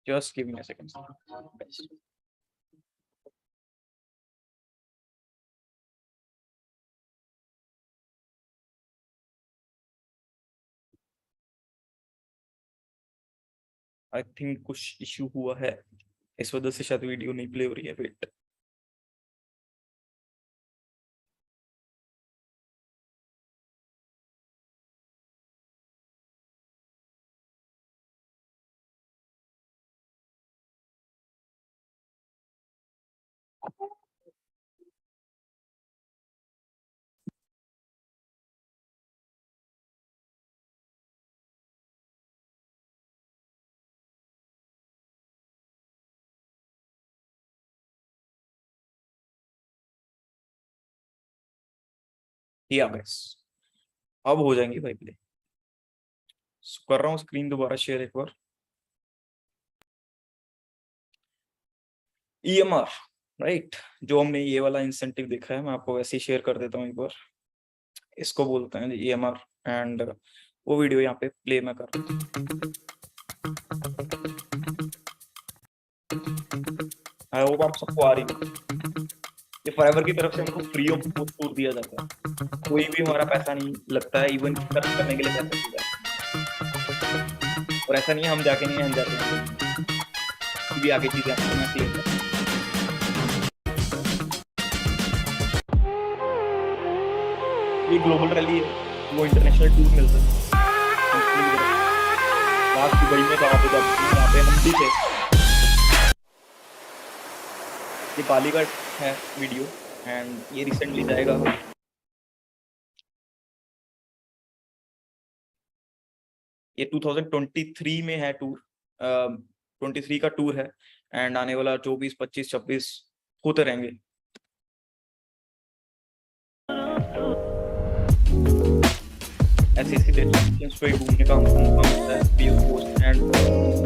Just give me a second. I think कुछ इश्यू हुआ है, इस वजह से शायद वीडियो नहीं प्ले हो रही है, वेट। या बस अब हो जाएंगी भाई प्ले। कर रहा हूँ स्क्रीन दोबारा शेयर एक बार। EMR, राइट, जो हमने ये वाला इंसेंटिव देखा है, मैं आपको वैसे ही शेयर कर देता हूँ एक बार। इसको बोलते हैं EMR, एंड वो वीडियो यहाँ पे प्ले मैं कर रहा हूँ। आई होप आप सबको आ रही है। ये फॉरएवर की तरफ से हमको फ्री ऑफ कॉस्ट टूर दिया जाता है, कोई भी हमारा पैसा नहीं लगता है, इवन सर्च करने के लिए पैसा दिया जाता है। और ऐसा नहीं है हम जाके नहीं, हम जाते हैं भी आगे चीजें आपको मैं क्लियर करता हूँ। ये ग्लोबल रैली है, वो इंटरनेशनल टूर मिलता है लास्ट दुबई में, कहाँ पे जाते यहाँ पे हम भी थे। ये बाली का है वीडियो, एंड ये रिसेंटली जाएगा। ये 2023 में है टूर, 23 का टूर है, एंड आने वाला 24 25 26 होते रहेंगे। ऐसी ऐसी डेस्टिनेशंस पे घूमने का हमको मौका मिलता है फ्री ऑफ कॉस्ट। एंड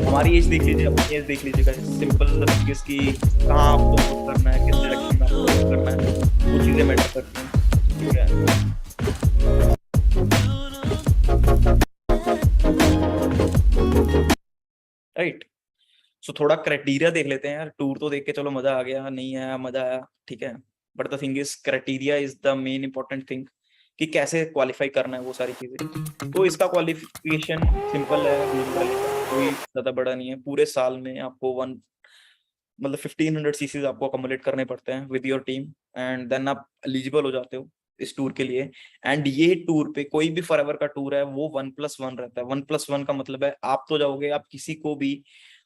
हमारी एज देख लीजिए, अपनी एज देख लीजिएगा, सिंपल तरीके की कहाँ आपको बुक करना है, किस डायरेक्शन में आपको बुक करना है, वो चीज़ें मैटर करती हैं। राइट। सो थोड़ा क्राइटेरिया देख लेते हैं यार। टूर तो देख के चलो मजा आ गया, नहीं आया मजा आया, ठीक है, but the thing is criteria is the main important thing कि कैसे क्वालिफाई करना है वो सारी चीजें। तो इसका क्वालिफिकेशन सिंपल है, मिनिमल है, कोई ज्यादा बड़ा नहीं है। पूरे साल में आपको वन मतलब 1500 सीसीज आपको अकोमोडेट करने पड़ते हैं with your team, and then आप एलिजिबल हो जाते हो इस टूर के लिए। एंड ये टूर पे कोई भी फॉरएवर का टूर है वो 1+1 रहता है। 1+1 का मतलब है आप तो जाओगे, आप किसी को भी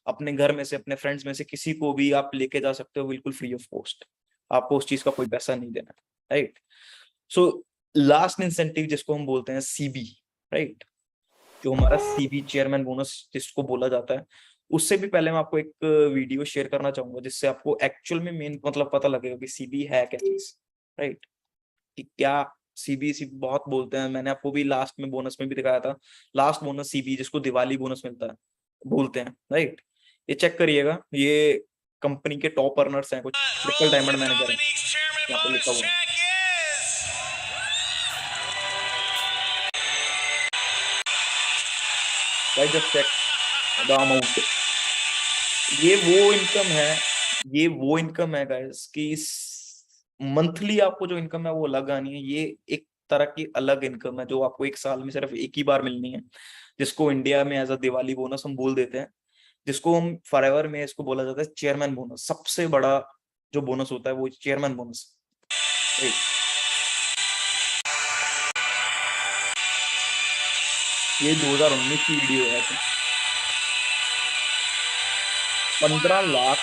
अपने घर में से, अपने फ्रेंड्स में से किसी को भी आप लेके जा सकते हो बिल्कुल फ्री ऑफ कॉस्ट। आपको उस चीज का कोई पैसा नहीं देना, राइट। सो लास्ट इंसेंटिव जिसको हम बोलते हैं सीबी, राइट, जो हमारा सीबी चेयरमैन बोनस जिसको बोला जाता है, उससे भी पहले मैं आपको एक वीडियो शेयर करना चाहूंगा जिससे आपको एक्चुअल में मेन मतलब पता लगेगा कि सीबी है क्या चीज, राइट, कि क्या सीबी सी बहुत बोलते हैं। मैंने आपको भी लास्ट में बोनस में भी दिखाया था, लास्ट बोनस सीबी जिसको दिवाली बोनस मिलता है बोलते हैं, राइट। ये चेक करिएगा, ये कंपनी के टॉप अर्नर्स हैं, कुछ ट्रिपल डायमंड मैनेजर है, यहाँ पे लिखा हुआ है, right, just check the amount. ये वो इनकम है, ये वो इनकम है गाइस कि मंथली आपको जो इनकम है वो अलग आनी है। ये एक तरह की अलग इनकम है जो आपको एक साल में सिर्फ एक ही बार मिलनी है, जिसको इंडिया में एज अ दिवाली बोनस हम बोल देते हैं, जिसको हम फॉरएवर में इसको बोला जाता है चेयरमैन बोनस। सबसे बड़ा जो बोनस होता है वो चेयरमैन बोनस, राइट। ये 2019 की वीडियो है, 15 लाख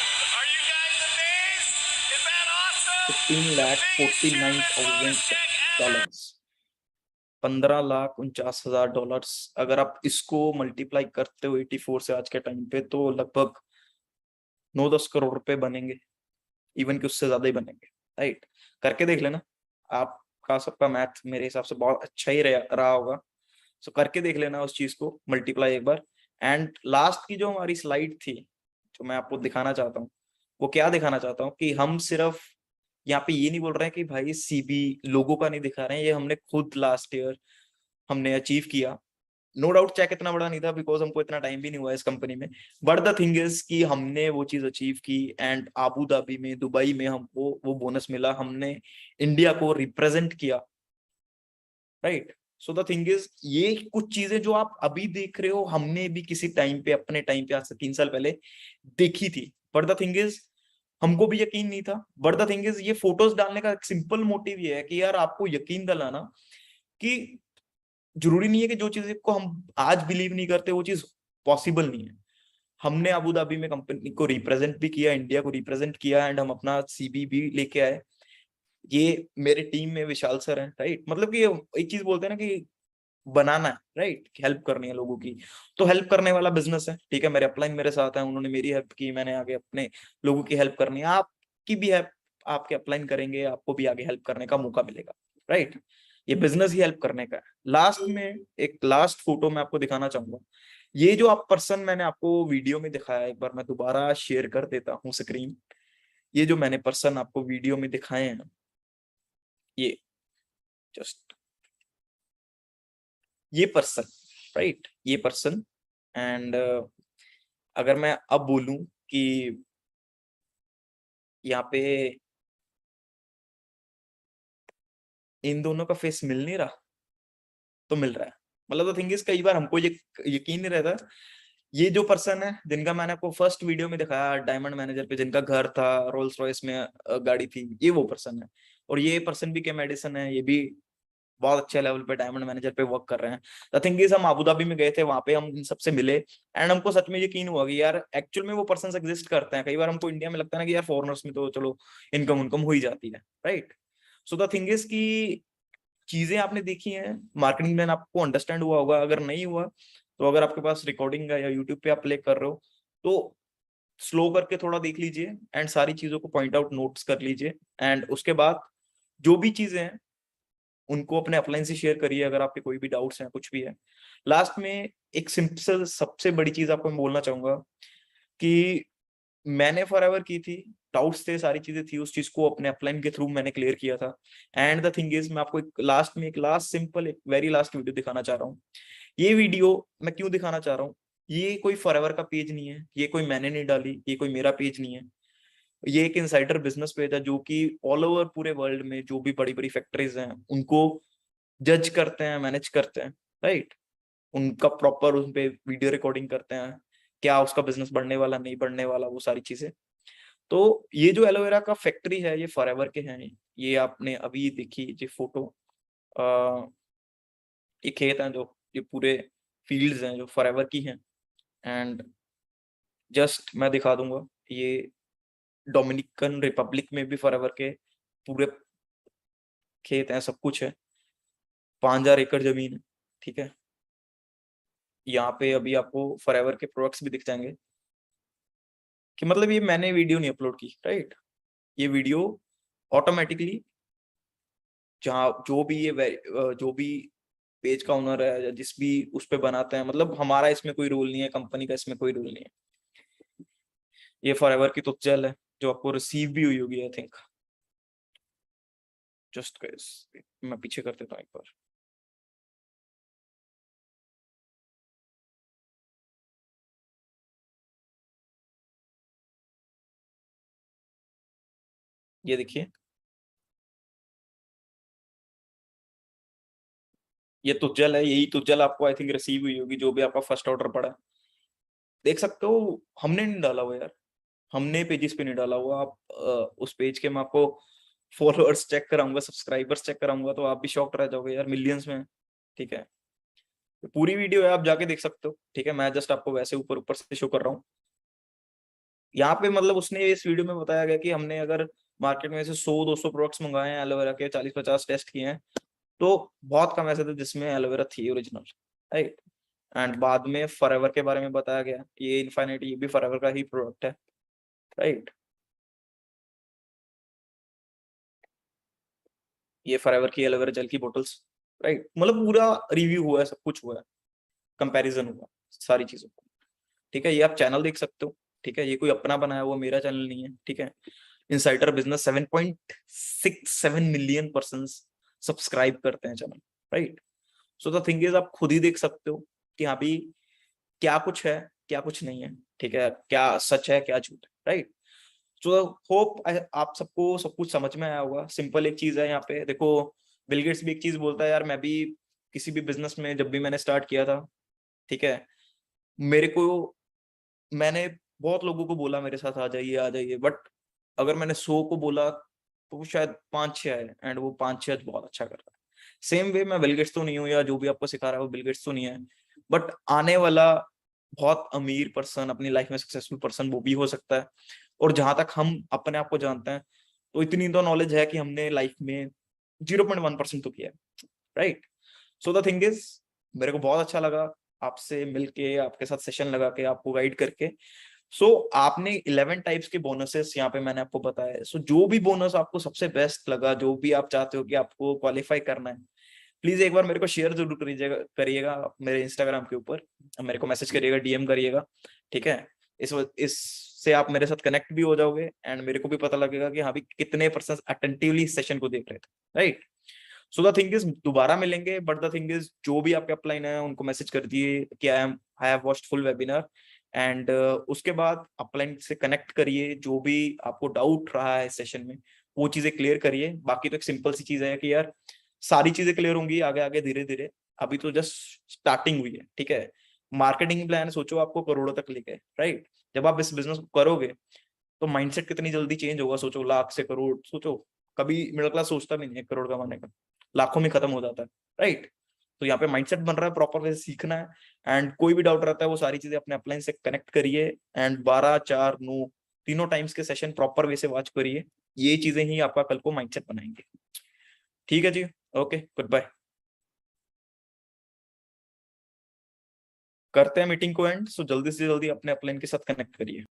15,49,000 डॉलर्स, 15,49,000 डॉलर्स। अगर आप इसको मल्टीप्लाई करते हो 84 से आज के टाइम पे, तो लगभग 9-10 करोड़ रुपए बनेंगे, इवन कि उससे ज्यादा ही बनेंगे, राइट। करके देख लेना, आपका सबका मैथ मेरे हिसाब से बहुत अच्छा ही रहा होगा। सो करके देख लेना उस चीज को मल्टीप्लाई एक बार। एंड लास्ट की जो हमारी स्लाइड थी, जो मैं आपको दिखाना चाहता हूँ, वो क्या दिखाना चाहता हूँ कि हम सिर्फ यहाँ पे ये नहीं बोल रहे हैं कि भाई सीबी लोगों का नहीं दिखा रहे हैं, ये हमने खुद लास्ट ईयर हमने अचीव किया। नो डाउट चेक इतना बड़ा नहीं था बिकॉज हमको इतना टाइम भी नहीं हुआ इस कंपनी में, बट द थिंग इज कि हमने वो चीज अचीव की। एंड आबू धाबी में, दुबई में हमको वो बोनस मिला, हमने इंडिया को रिप्रेजेंट किया, right. So the thing is ये कुछ चीजें जो आप अभी देख रहे हो हमने भी किसी टाइम पे, अपने टाइम पे आज से 3 साल पहले देखी थी, बट द थिंग इज हमको भी यकीन नहीं था। बट द थिंग इज ये फोटोज डालने का एक सिंपल मोटिव ये है कि यार आपको यकीन दिलाना कि जरूरी नहीं है कि जो चीज को हम आज बिलीव नहीं करते वो चीज पॉसिबल नहीं है। हमने अबू धाबी में कंपनी को रिप्रेजेंट भी किया, इंडिया को रिप्रेजेंट किया, एंड हम अपना सीबी भी लेके आए। ये मेरे टीम में विशाल सर हैं, राइट। मतलब कि एक चीज बोलते हैं ना कि बनाना है, राइट, हेल्प करनी है लोगों की, तो हेल्प करने वाला बिजनेस है, ठीक है। मेरे अपलाइन मेरे साथ है, उन्होंने मेरी हेल्प की, मैंने आगे अपने लोगों की हेल्प करनी है, आपकी भी हेल्प, आपके अपलाइन करेंगे आपको भी आगे हेल्प करने का मौका मिलेगा, राइट। ये बिजनेस ही हेल्प करने का है। लास्ट में एक लास्ट फोटो मैं आपको दिखाना चाहूंगा। ये जो आप पर्सन मैंने आपको वीडियो में दिखाया, एक बार मैं दोबारा शेयर कर देता हूँ स्क्रीन। ये जो मैंने पर्सन आपको वीडियो में दिखाए हैं, ये जस्ट ये पर्सन, राइट, ये पर्सन। एंड अगर मैं अब बोलूं कि यहाँ पे इन दोनों का फेस मिल नहीं रहा, तो मिल रहा है। मतलब द थिंग इज कई बार हमको ये यकीन नहीं रहता। ये जो पर्सन है जिनका मैंने आपको फर्स्ट वीडियो में दिखाया डायमंड मैनेजर पे, जिनका घर था, रोल्स रॉयस में गाड़ी थी, ये वो पर्सन है। और ये पर्सन भी के मेडिसन है, ये भी बहुत अच्छे लेवल पे डायमंड मैनेजर पे वर्क कर रहे हैं। द थिंग इज हम अबू धाबी में गए थे, वहां पे हम इन सबसे मिले, एंड हमको सच में यकीन हुआ कि यार एक्चुअल में वो पर्सन एग्जिस्ट करते हैं। कई बार हमको इंडिया में लगता है ना कि यार फॉरेनर्स में तो चलो इनकम उनकम हो ही जाती है, right. So the thing is की चीजें आपने देखी हैं, मार्केटिंग प्लान आपको अंडरस्टैंड हुआ होगा। अगर नहीं हुआ तो अगर आपके पास रिकॉर्डिंग है या यूट्यूब पे आप प्ले कर रहे हो तो स्लो करके थोड़ा देख लीजिए, एंड सारी चीजों को पॉइंट आउट नोट्स कर लीजिए। एंड उसके बाद जो भी चीजें हैं उनको अपने अपलाइन से शेयर करिए अगर आपके कोई भी डाउट्स हैं, कुछ भी है। लास्ट में एक सिंपल सबसे बड़ी चीज आपको मैं बोलना चाहूंगा कि मैंने फॉरएवर की थी, डाउट्स थे, सारी चीजें थी, उस चीज को अपने अपलाइन के थ्रू मैंने क्लियर किया था। एंड द थिंग इज, मैं आपको एक लास्ट सिंपल, एक वेरी लास्ट वीडियो दिखाना चाह रहा हूँ। ये वीडियो मैं क्यों दिखाना चाह रहा हूँ, ये कोई फॉरएवर का पेज नहीं है, ये कोई मैंने नहीं डाली, ये कोई मेरा पेज नहीं है, ये एक इनसाइडर बिजनेस पेज है जो कि ऑल ओवर पूरे वर्ल्ड में जो भी बड़ी बड़ी फैक्ट्रीज हैं उनको जज करते हैं, मैनेज करते हैं, राइट। उनका प्रॉपर उन पे वीडियो रिकॉर्डिंग करते हैं, क्या उसका बिजनेस बढ़ने वाला नहीं बढ़ने वाला, वो सारी चीजें। तो ये जो एलोवेरा का फैक्ट्री है, ये फॉरएवर के हैं। ये आपने अभी देखी ये फोटो, ये खेत हैं जो, ये पूरे फील्ड्स हैं जो फॉरएवर की हैं। एंड जस्ट मैं दिखा दूंगा, ये डोमिनिकन रिपब्लिक में भी फॉरएवर के पूरे खेत हैं, सब कुछ है, 5,000 एकड़ जमीन है, ठीक है। यहाँ पे अभी आपको फॉरएवर के प्रोडक्ट्स भी दिख जाएंगे। कि मतलब ये मैंने वीडियो नहीं अपलोड की, राइट। ये वीडियो ऑटोमेटिकली, जहाँ जो भी पेज का ओनर है या जिस भी उस पे बनाते हैं, मतलब हमारा इसमें कोई रोल नहीं है, कंपनी का इसमें कोई रोल नहीं है। ये फॉरएवर की तुतजल है जो आपको रिसीव भी हुई होगी, आई थिंक। जस्ट गाइस, मैं पीछे कर देता हूँ एक बार। ये देखिए, ये तुतजल है, यही तुतजल आपको आई थिंक रिसीव हुई होगी, जो भी आपका फर्स्ट ऑर्डर पड़ा है। देख सकते हो, हमने नहीं डाला हुआ यार, हमने पेजेस पे नहीं डाला हुआ। आप उस पेज के मैं आपको फॉलोअर्स चेक कराऊंगा, सब्सक्राइबर्स चेक कराऊंगा, तो आप भी शॉक्ड रह जाओगे यार, मिलियंस में, ठीक है। तो पूरी वीडियो है, आप जाके देख सकते हो, ठीक है। मैं जस्ट आपको वैसे ऊपर ऊपर से शो कर रहा हूँ। यहाँ पे मतलब उसने इस वीडियो में बताया गया कि हमने अगर मार्केट में से 100-200 प्रोडक्ट्स मंगाए हैं एलोवेरा के, 40-50 टेस्ट किए हैं, तो बहुत कम ऐसे थे जिसमें एलोवेरा थी ओरिजिनल, राइट। एंड बाद में फॉरएवर के बारे में बताया गया, ये इनफाइनाइट, ये भी फॉरएवर का ही प्रोडक्ट है, राइट। ये फॉरएवर की एलोवेरा जेल की बोटल्स, राइट। मतलब पूरा रिव्यू हुआ है, सब कुछ हुआ है, कंपैरिजन हुआ सारी चीजों को, ठीक है। ये आप चैनल देख सकते हो, ठीक है। ये कोई अपना बनाया हुआ मेरा चैनल नहीं है, ठीक है। Insider business 7.67 million person subscribe करते हैं channel, right. So the thing is, आप खुद ही देख सकते हो कि हाँ भी क्या कुछ है, क्या कुछ नहीं है, ठीक है। क्या सच है, क्या झूठ है, राइट। सो होप आप सबको सब कुछ समझ में आया होगा। सिंपल एक चीज है यहाँ पे, देखो, बिल गेट्स भी एक चीज बोलता है यार, मैं भी किसी भी बिजनेस में जब भी मैंने स्टार्ट किया था, ठीक है, मेरे को, मैंने बहुत लोगों को बोला मेरे साथ आ जाइए, बट अगर मैंने 100 को बोला तो वो शायद 5-6 आए, एंड वो 5-6 बहुत अच्छा कर रहा है। सेम वे, मैं बिल गेट्स तो नहीं हूँ, या जो भी आपको सिखा रहा है वो बिल गेट्स तो नहीं है, बट आने वाला बहुत अमीर पर्सन, अपनी लाइफ में सक्सेसफुल पर्सन वो भी हो सकता है। और जहां तक हम अपने आप को जानते हैं, तो इतनी तो नॉलेज है कि हमने लाइफ में 0.1% तो किया है, right. So the thing is, मेरे को बहुत अच्छा लगा आपसे मिलके, आपके साथ सेशन लगा के, आपको गाइड करके। सो आपने 11 टाइप्स के बोनसेस यहाँ पे मैंने आपको बताया। सो जो भी बोनस आपको सबसे बेस्ट लगा, जो भी आप चाहते हो कि आपको क्वालिफाई करना है, प्लीज एक बार मेरे को शेयर जरूर करिएगा करिएगा मेरे इंस्टाग्राम के ऊपर, मेरे को मैसेज करिएगा, डीएम करिएगा, ठीक है। इससे आप मेरे साथ कनेक्ट भी हो जाओगे, एंड मेरे को भी पता लगेगा कि हाँ भी कितने पर्सन अटेंटिवली सेशन को देख रहे थे, right. So the thing is, दोबारा मिलेंगे, बट द थिंग इज, जो भी आपके अपलाइन है उनको मैसेज कर दिए कि I have watched full webinar, and उसके बाद अपलाइन से कनेक्ट करिए, जो भी आपको डाउट रहा है सेशन में वो चीजें क्लियर करिए। बाकी तो एक सिंपल सी चीज है कि यार, सारी चीजें क्लियर होंगी आगे आगे धीरे धीरे, अभी तो जस्ट स्टार्टिंग हुई है, ठीक है। मार्केटिंग प्लान सोचो आपको करोड़ों तक लेके, राइट। जब आप इस बिजनेस को करोगे तो माइंडसेट कितनी जल्दी चेंज होगा, सोचो, लाख से करोड़ सोचो। कभी मिडिल क्लास सोचता भी नहीं है करोड़ कमाने का, लाखों में खत्म हो जाता है, राइट। तो यहाँ पे माइंडसेट बन रहा है, प्रॉपर वे से सीखना है। एंड कोई भी डाउट रहता है, वो सारी चीजें अपने अपलाइन से कनेक्ट करिए, एंड 12, 4, 9 तीनों टाइम्स के सेशन प्रॉपर वे से वॉच करिए। ये चीजें ही आपका कल को माइंडसेट बनाएंगे, ठीक है जी। Okay, good bye. करते हैं मीटिंग को एंड, सो जल्दी से जल्दी अपने अपलाइन के साथ कनेक्ट करिए।